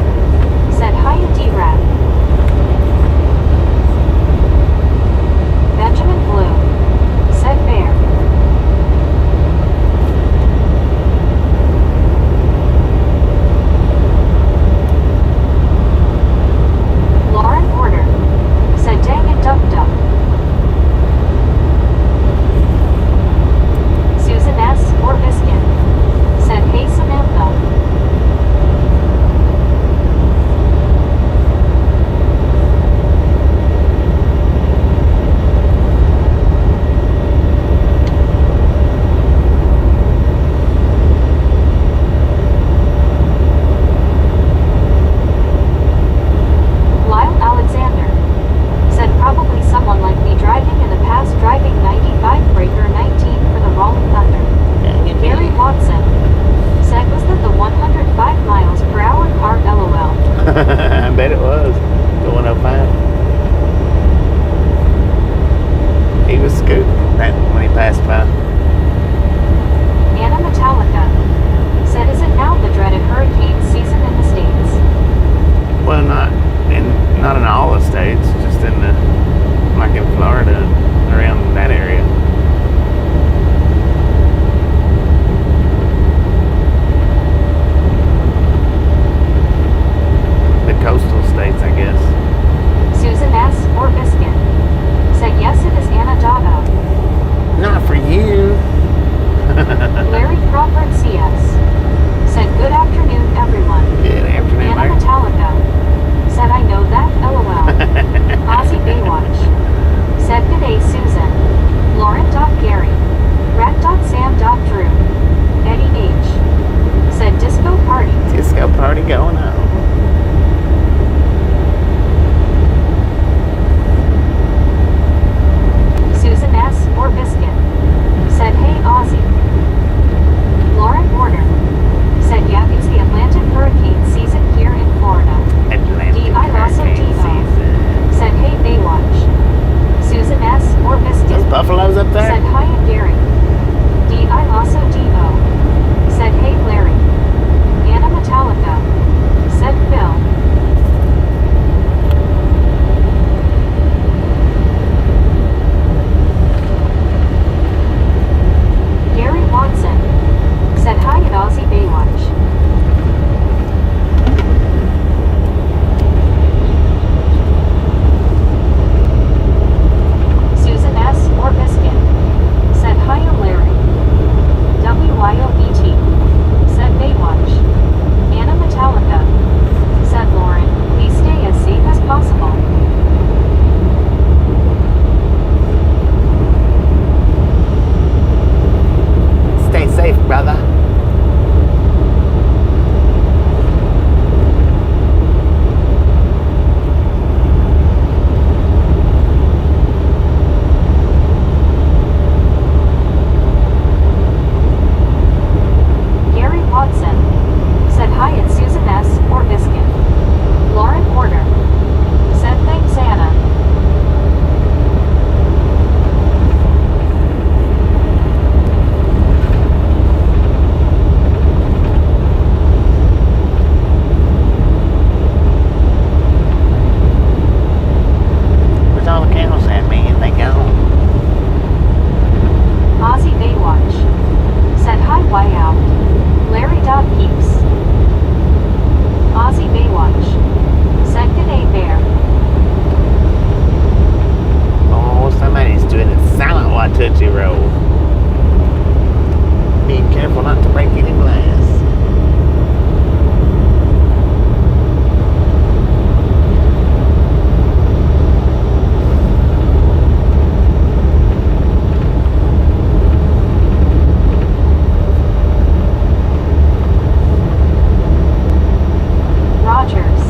Said hiya D-Rat. Benjamin Blue. Said bear. Lauren Porter. Said dang it Duck Duck. Susan S. or Biscuit. Said hey Samantha. Lyle Alexander. Said probably someone like me driving in the past driving 95 breaker 19 for the Rolling Thunder. Gary Watson. Said was that the 105 miles per hour car LOL. I bet it was. The 105. He was scooting that when he passed by. Anna Metallica. Said is it now the dreaded hurricane season in the States? Well, not in all the states, just in the, like in Florida, around that area. up there? Said hi and Gary. D.I. also D.O. Said hey Larry. Anna Metallica. Said Phil. Gary Watson. Said hi at Aussie Baywatch. Susan S. or Biscuit. Said hi to Larry. WYOBT. Said Baywatch. Anna Metallica. Said Lauren, please stay as safe as possible. Stay safe, brother. Gary Watson. Said hi at Susan S. or Biscuit. Lauren Porter. Said thanks Anna. Where's all the cows at, man? They gone. Aussie Baywatch. Said hi way out. Larry Dog Peeps. Aussie Baywatch. Said good day bear. Oh, somebody's doing a silent Watuchi roll. Being careful not to break any glass. Rogers.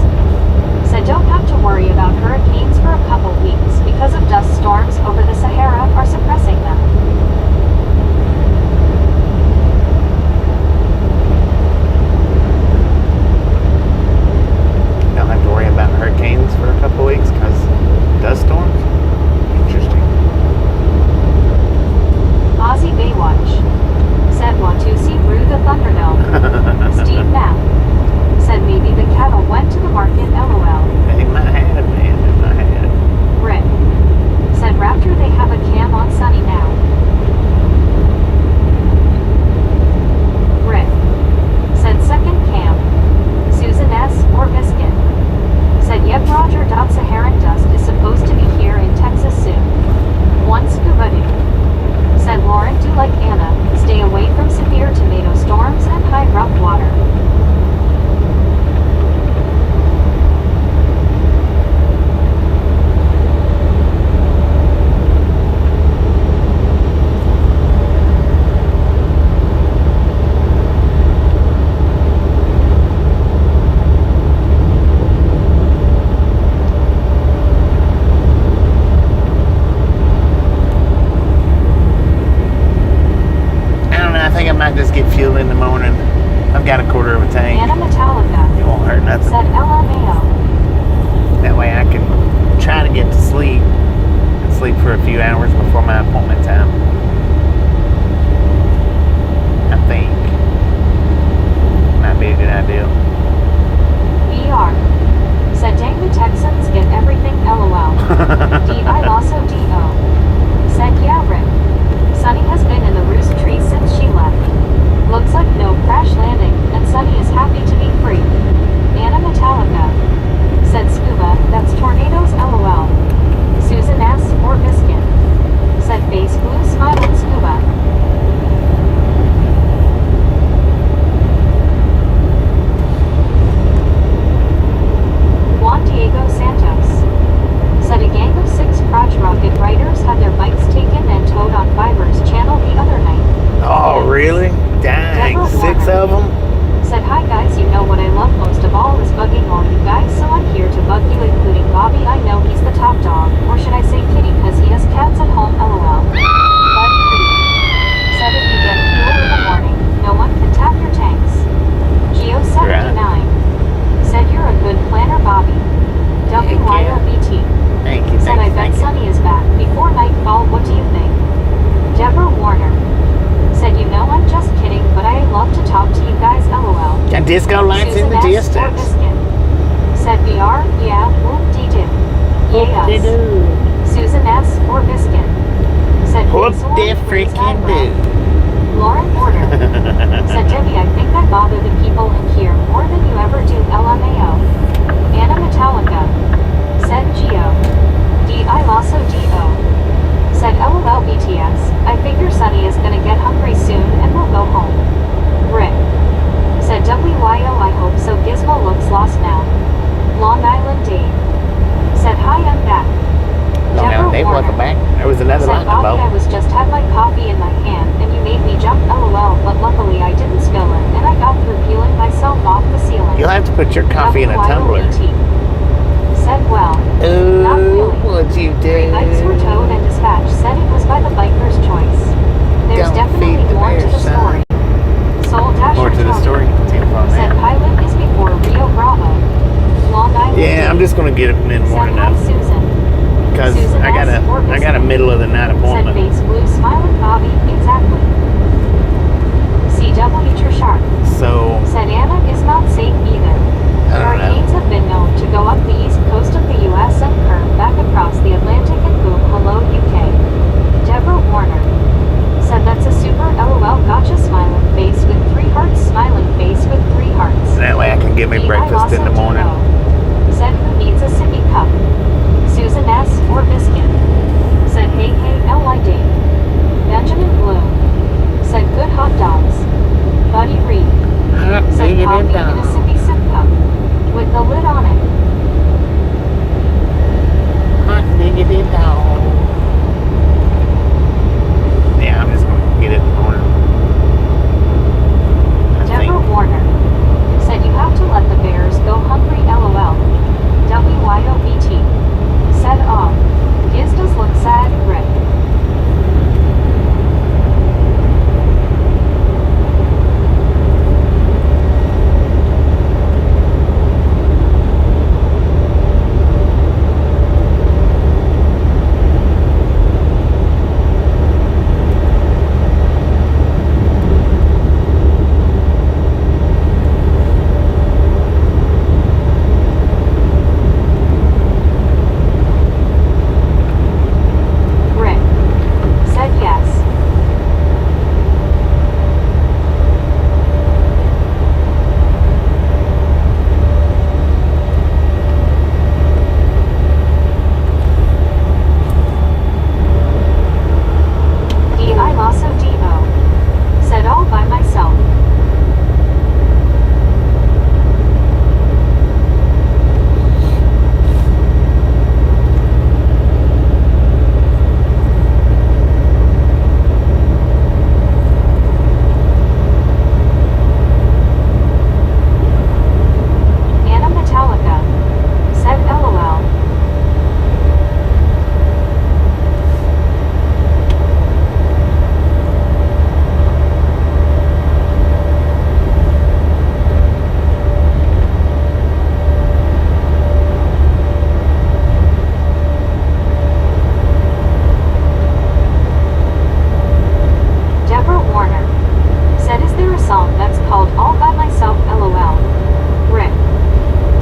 Said don't have to worry about hurricanes for a couple weeks because of dust storms over the Sahara are suppressing them. Don't have to worry about hurricanes for a couple weeks because dust storms? Interesting. Aussie Baywatch. Said Watusi brew the Thunderdome. Steve Knapp. Said maybe the cattle went to the market LOL. They might have, man. They might have. Rick. Said Raptor they have a cam on Sunny now. Rick. Said second cam. Susan S. or Biscuit. Said yep Roger. Saharan dust is supposed to be here in Texas soon. One scuba do. Said Lauren do like Anna. Stay away from severe tomato storms and high rough water. I think I might just get fuel in the morning. I've got a quarter of a tank. Anna Metallica. It won't hurt nothing. Said LMAO. That way I can try to get to sleep and sleep for a few hours before my appointment time. I think. Might be a good idea. BR. Said dang the Texans get everything LOL. D.I. also D.O. Said yeah Rick. Sunny has been in the roost tree since she left. Looks like no crash landing, and Sunny is happy to be free. Anna Metallica. Said Scuba, that's tornadoes LOL. Susan S. or Biscuit. Said face blue smile disco lights in the Susan S. or distance. Biscuit. Said VR, yeah, whoop-dee-doo. Yes. Susan S. or Biscuit. Said Whoop Hazel de and Freeze freaking Eyebrow. do. Lauren Porter. Said Debbie, I think I bother the people in here more than you ever do LMAO. Anna Metallica. Said Geo. I Lasso D.O. Said LOL BTS, I figure Sunny is gonna get hungry soon and we'll go home. Rick. Said WYO, I hope so. Gizmo looks lost now. Long Island Dave. Said hi, I'm back. Long Deborah Island Dave, Warner. welcome back. There was another Said lightning Bobby, I bolt. was just had my coffee in my hand and you made me jump LOL, but luckily I didn't spill it and I got through peeling myself off the ceiling. You'll have to put your coffee in a tumbler. WYOBT. Said well. Not Oh, really. what'd you do? 3 bikes were towed and dispatch said it was by the biker's choice. There's Don't definitely feed the more to bear, the story. Soul Dasher More to the Tony story. Tip on said that. pilot is before Rio Bravo. Long Island. Yeah, I'm just gonna get it in the Said morning hi, now. Susan. Because Susan I got S. or a middle of the night Said appointment. face blue smiling Bobby. Exactly. CW Trishart. So Said Anna is not safe either. I don't know. Hurricanes have been known to go up the east coast of the U.S. and curve back across the Atlantic and boom, hello UK. Deborah Warner. Said that's a super LOL gotcha smiling face with 3 hearts, smiling face with 3 hearts. that way I can get me breakfast in the morning. Said who needs a sippy cup? Susan S. or Biscuit. Said hey L.I. Dave. Benjamin Bloom. Said good hot dogs. Buddy Reed. Hot Said diggity coffee in a dog. sippy sip cup. With the lid on it. Hot diggity dog. Yeah, I'm just gonna get it in the morning. I think. Deborah Warner. Said you have to let the bears go hungry LOL. WYOBT. Said Giz does look sad, Rick. Rick. Said yes. I Lasso D.O. Said all by myself. Anna Metallica. Said LOL. Deborah Warner. Said is there a song that's called All By Myself LOL? Rick.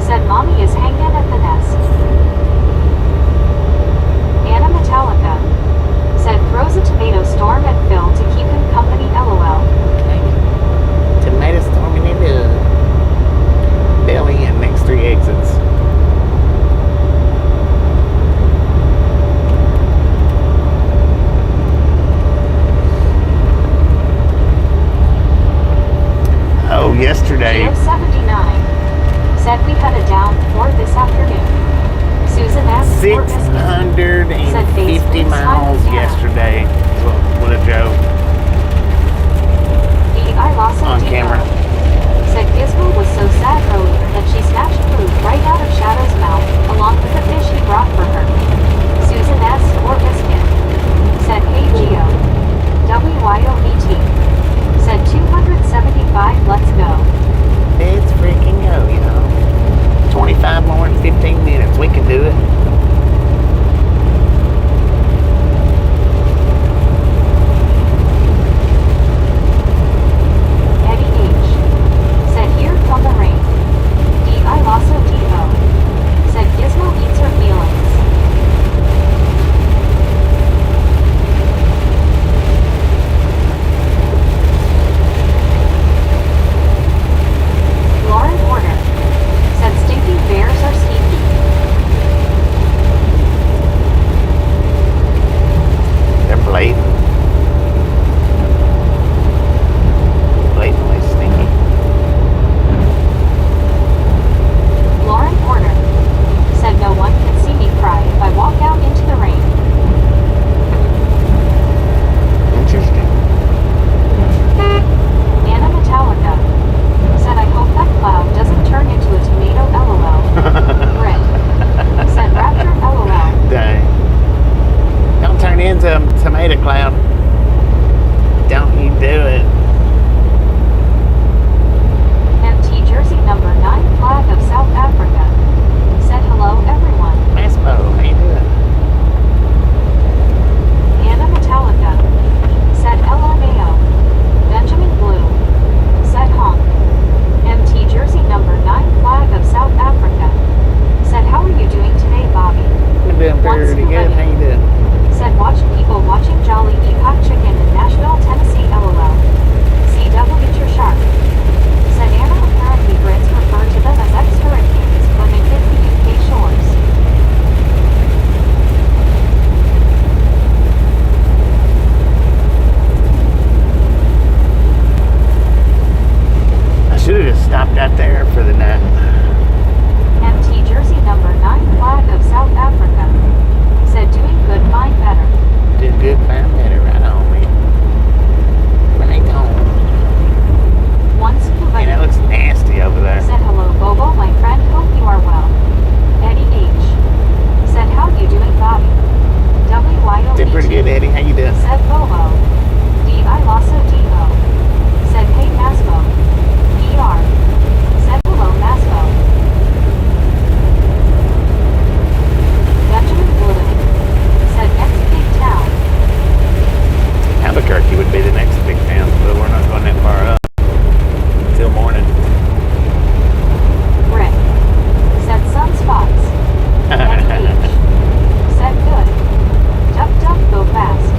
Said mommy is hanging at the nest. Anna Metallica. Said throws a tomato storm at Phil to keep him company LOL. Tomato storming into belly and next 3 exits. Oh, yesterday. Geo 79. Said we headed down for this afternoon. Susan S. or Biscuit. 650 miles yesterday. What a joke. I Lasso On D.O. camera. Said Gizmo was so sad earlier that she snatched food right out of Shadow's mouth, along with the fish he brought for her. Susan S. or Biscuit. Said hey Geo. WYOBT. Said 275 let's go. Let's freaking go, you know. 25 more in 15 minutes. We can do it. Eddie H. Said here come would be the next big town, but we're not going that far up until morning. Rick said sunspots. Eddie H said good. Duck duck go fast.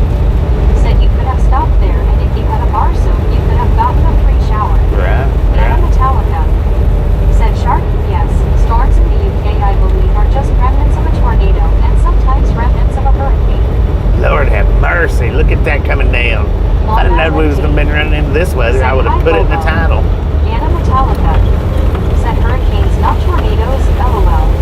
Said you could have stopped there, and if you had a bar soap, you could have gotten a free shower. Right. Anna Metallica said shark. Yes, storms in the UK, I believe, are just remnants of a tornado and sometimes remnants of a hurricane. Lord have mercy. Look at that coming down. I didn't know we was going to be running into this weather. I would have put it in the title. Anna Metallica said hurricanes, not tornadoes. LOL.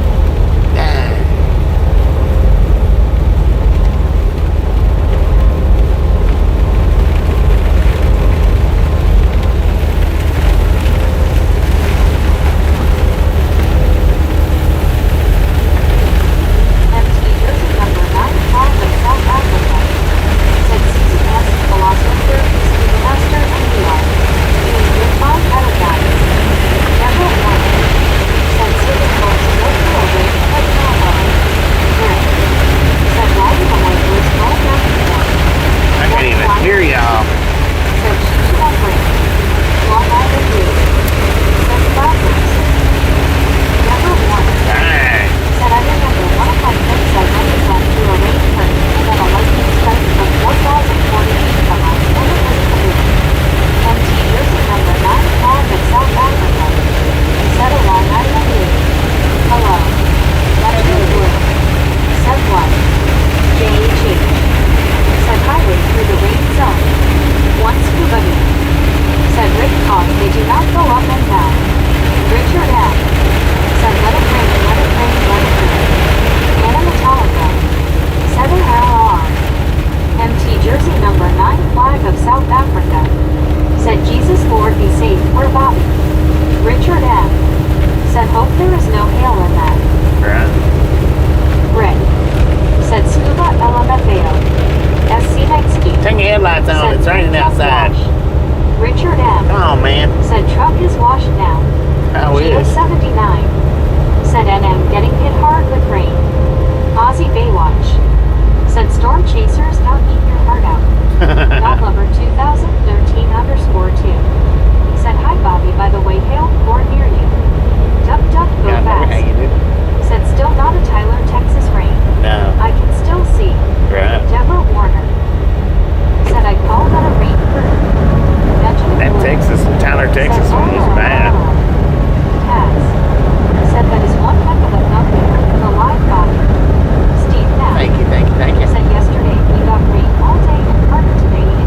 Said yesterday we got rain all day and harder today.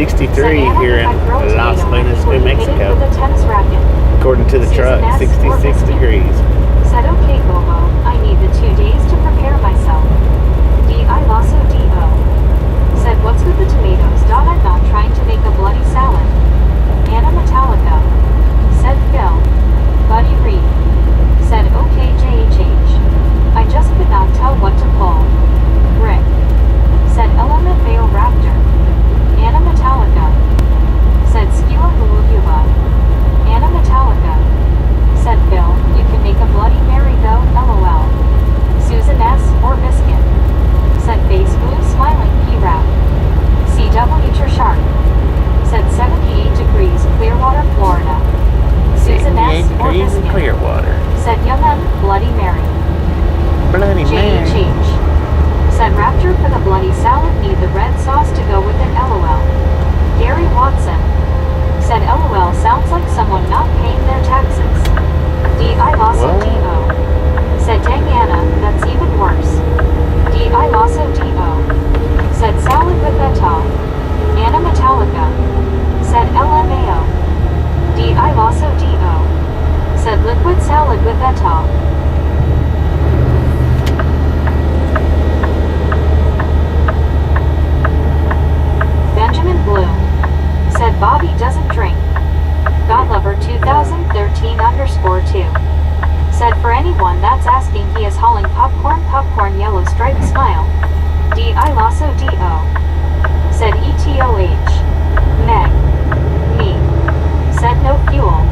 63 here in Las Lunas, New Mexico. According to the truck, 66 degrees. Said, okay, Bobo, I need the 2 days to prepare myself. I lasso D.O. Said, what's with the tomatoes? I'm not trying to make a bloody salad. Anna Metallica. Said Phil. Buddy Reed. Said, okay, JHH. I just could not tell what to pull. Rick. Said, LMFAO Raptor. Anna Metallica. Said, Skila Huluhuba. Anna Metallica. Said Phil, you can make a bloody Mary though, LOL. Susan S. or Biscuit. Said Face Blue Smiling P-Rap. CW Shark. Said 78 degrees, Clearwater, Florida. Susan S. or degrees in Biscuit. Clearwater. Said Yemen, Bloody Mary. Bloody Mary. JHH. Said Raptor for the bloody salad, need the red sauce to go with it, LOL. Gary Watson. Said LOL sounds like someone not paying their taxes. D.I. Lasso D.O. Said dang Anna, that's even worse. D.I. Lasso D.O. Said salad with etol. Anna Metallica. Said LMAO. D.I. Lasso D.O. Said liquid salad with etol. Benjamin Bloom. Said Bobby doesn't drink. Godlover 2013_2. Said for anyone that's asking, he is hauling popcorn yellow striped smile. D.I. Lasso D.O. Said ETOH. Meg. Me. Said no fuel.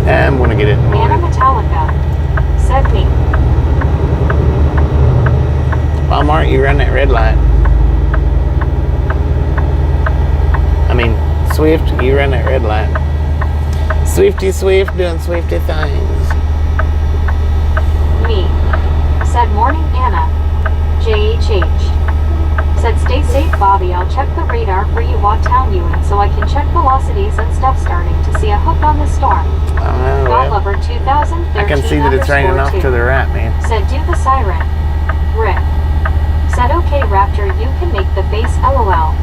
I'm gonna get it in the Anna morning. Metallica. Said me. Walmart, you run that red light. I mean, Swift, you run that red light. Swifty Swift doing Swifty things. Me. Said morning Anna. JHH. Said stay safe Bobby, I'll check the radar for you what town you in so I can check velocities and stuff starting to see a hook on the storm. Godlover 2013. I can see that it's raining off to the right, man. Said do the siren. Rick. Said okay Raptor, you can make the face LOL.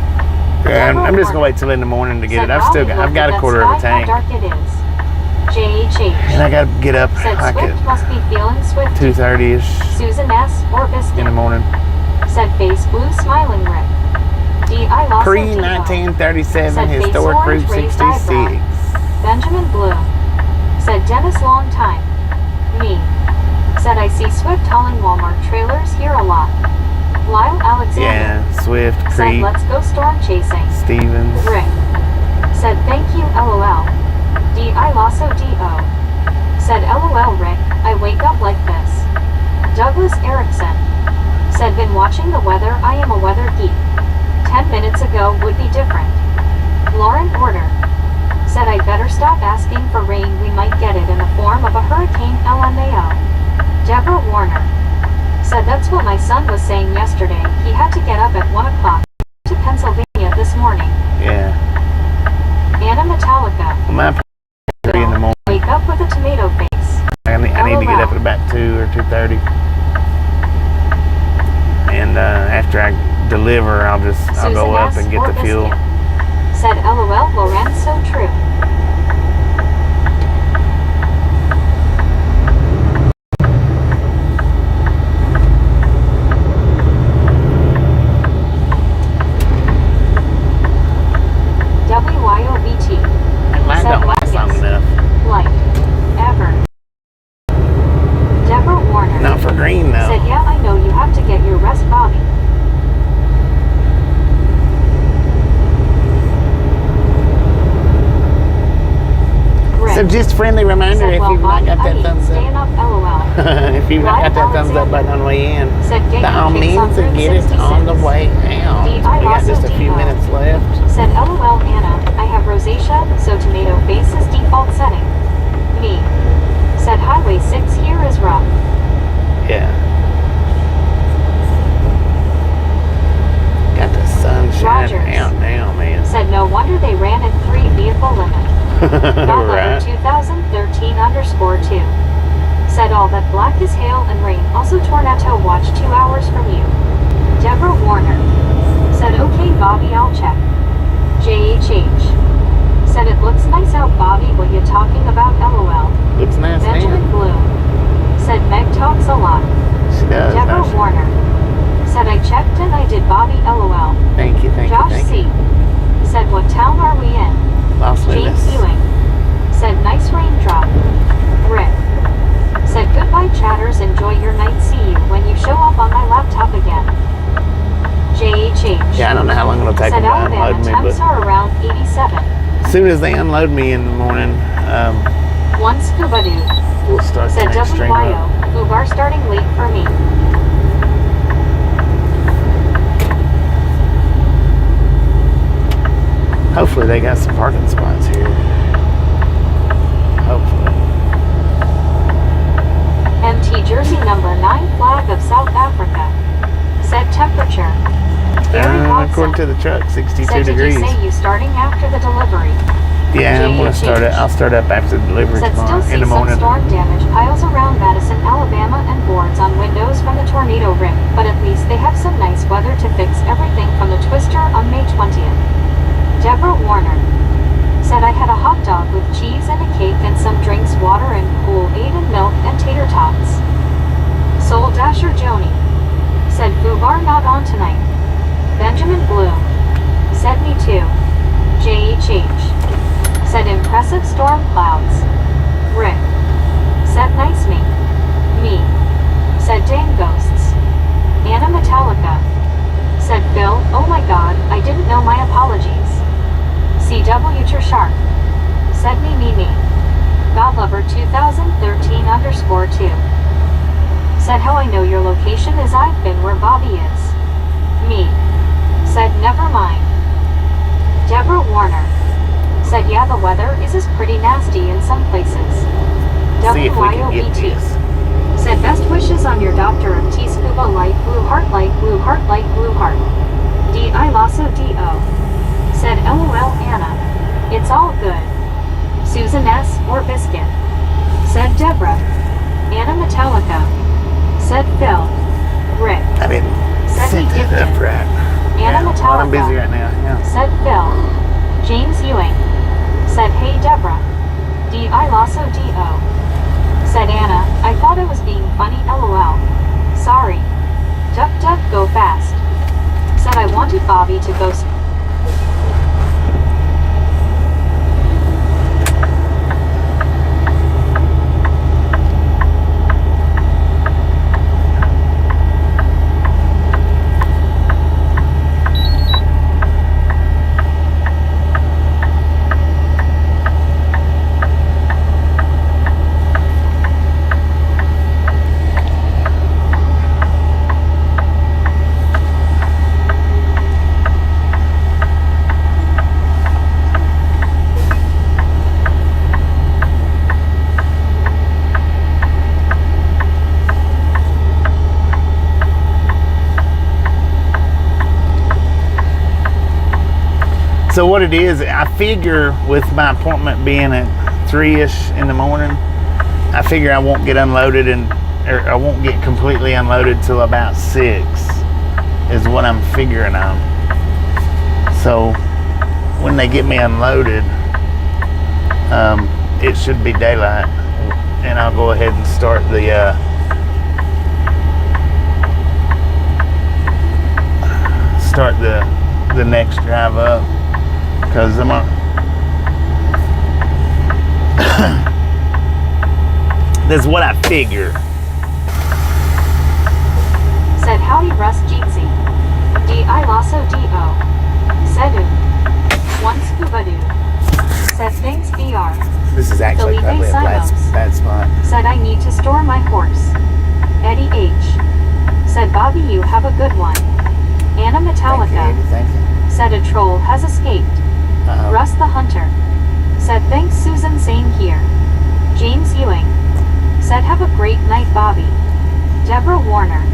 Yeah, I'm just gonna wait till in the morning to get it. I've got a quarter of a tank. How dark it is. JHH. And I gotta get up Said like Swift must be feeling swift. 2:30ish Susan S. or Biscuit. in the morning. Said Face Blue Smiling Rick. D.I. Lasso Pre-1937 Said Face historic Orange Route raised 66. eyebrow. Benjamin Bloom. Said Dennis Long Time. Me. Said I see Swift hauling Walmart trailers here a lot. Lyle Alexander. Yeah, Swift, Said Creek, let's go storm chasing. Stevens. Rick. Said thank you LOL. D.I. Lasso D.O. Said LOL Rick, I wake up like this. Douglas Erickson. Said been watching the weather, I am a weather geek. 10 minutes ago would be different. Lauren Order. Said I'd better stop asking for rain, we might get it in the form of a hurricane LMAO. Deborah Warner. Said that's what my son was saying yesterday, he had to get up at 1 o'clock to Pennsylvania this morning. Yeah. Anna Metallica. Well, my 3 in the morning. Wake up with a tomato face. I need to get up at about 2 or 2:30. And after I deliver, I'll go up and get the fuel. Said LOL Lorenz, so true. WYOVT. Mine don't last long enough. Light. Ever. Deborah Warner. Not for green though. Said yeah, I know you have to get your rest, Bobby. So just friendly reminder, Said, if well, you've not got that thumbs staying up. up, LOL. If you've not got that thumbs up button on the way in, Said, by all means, to get it on the way out. We got just a few minutes left. Said LOL Anna, I have rosacea, so tomato face is default setting. Me. Said Highway 6 here is rough. Yeah. Got the sun shining out now, man. Said no wonder they ran at 3 vehicle limit. Right. 2013_2. Said all that black is hail and rain. Also tornado watch 2 hours from you. Deborah Warner. Said okay Bobby, I'll check. JHH. Said it looks nice out, Bobby. What you talking about? LOL. Looks nice, Benjamin man. Bloom. Said Meg talks a lot. She does. Deborah don't she? Warner. Said I checked and I did, Bobby. LOL. Thank you, thank Josh you, thank C. you. Said what town are we in? Las James Vegas. Ewing. Said nice raindrop. Rick. Said goodbye, chatters. Enjoy your night. See you when you show up on my laptop again. JHH. Yeah, I don't know how long it'll take Said them to unload Alabama me, temps but are around 87. as soon as they unload me in the morning, One scuba dude. we'll start the Said next stream WYO. up. Uber starting late for me. Hopefully they got some parking spots here. Hopefully. MT Jersey number 9 flag of South Africa. Said temperature. Gary Watson. According to the truck, 62 Said, degrees. Did you say you starting after the delivery? Yeah, I'm gonna JHH. start it. I'll start up after the delivery Said tomorrow still see in the some morning. storm damage piles around Madison, Alabama and boards on windows from the tornado ring, but at least they have some nice weather to fix everything from the twister on May 20th. Deborah Warner. Said I had a hot dog with cheese and a cake and some drinks, water and Kool-Aid and milk and tater tots. Soul Dasher Joni. Said Fubar not on tonight. Benjamin Bloom. Said me too. JHH. Said impressive storm clouds. Rick. Said nice me. Me. Said dang ghosts. Anna Metallica. Said Phil, oh my god, I didn't know, my apologies. CW Shark. Said me. Godlover 2013_2. Said how I know your location is I've been where Bobby is. Me. Said never mind. Deborah Warner. Said yeah, the weather is pretty nasty in some places. See if we can get WYOBT. this. Said best wishes on your Dr. of T Scuba light blue heart light blue heart light blue heart. D.I. Lasso D.O. Said LOL Anna. It's all good. Susan S. or Biscuit. Said Deborah. Anna Metallica. Said Phil. Rick. I didn't Said set he that gifted. up right. Anna Yeah, well, I'm busy Metallica. right now. Yeah. Said Phil. James Ewing. Said hey Deborah. D.I. Lasso D.O. Said Anna, I thought I was being funny, LOL. Sorry. Duck duck go fast. Said I wanted Bobby to go So what it is, I figure with my appointment being at 3-ish in the morning, I figure I won't get unloaded or I won't get completely unloaded till about 6 is what I'm figuring on. So when they get me unloaded, it should be daylight, and I'll go ahead and start the next drive up, because I'm on. That's what I figure. Said howdy Russ Jeetsy. D.I. Lasso D.O. Said one scuba dude. Said thanks VR. This is actually Felipe probably a Simos. bad spot. Said I need to store my horse. Eddie H. Said Bobby you have a good one. Anna Metallica. Thank you. Said a troll has escaped. Uh-oh. Russ the Hunter. Said thanks Susan, same here. James Ewing. Said have a great night Bobby. Deborah Warner.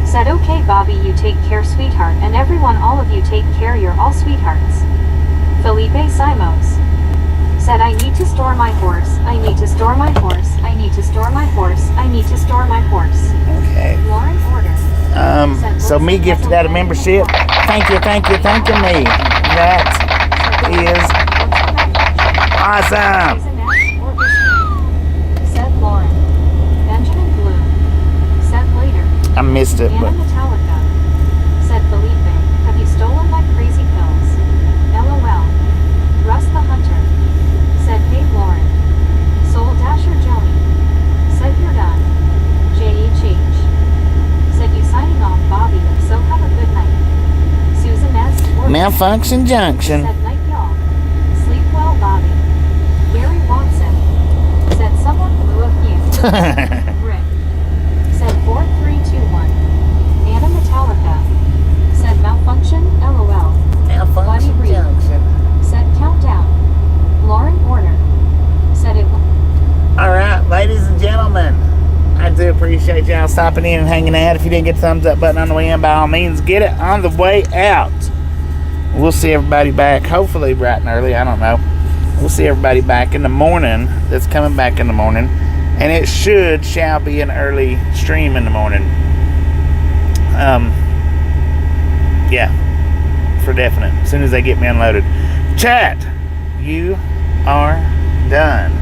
Said okay Bobby you take care sweetheart, and everyone all of you take care, you're all sweethearts. Felipe Simos. Said I need to store my horse, I need to store my horse, I need to store my horse, I need to store my horse. Okay. Lauren Order. So me gifted out a membership. Thank you, me. That's is awesome. Susan S. or Whiskey, said Lauren. Benjamin Bloom, said later. I missed it, Anna but Metallica, said Felipe. Have you stolen my crazy pills? LOL. Russ the Hunter, said hey Lauren. Soul Dasher Joni, said you're done. J.H.H. said you signing off Bobby, so have a good night. Susan S. or Malfunction Junction. said night y'all. Sleep well Bobby. Gary Watson, said someone blew a fuse. Rick, said 4321. Anna Metallica, said malfunction LOL. Malfunction Buddy Reed. Junction. Said countdown. Lauren Order, said it. All right, ladies and gentlemen, I do appreciate y'all stopping in and hanging out. If you didn't get the thumbs up button on the way in, by all means, get it on the way out. We'll see everybody back, hopefully bright and early. I don't know. We'll see everybody back in the morning. That's coming back in the morning. And it shall be an early stream in the morning. Yeah, for definite. As soon as they get me unloaded. Chat, you are done.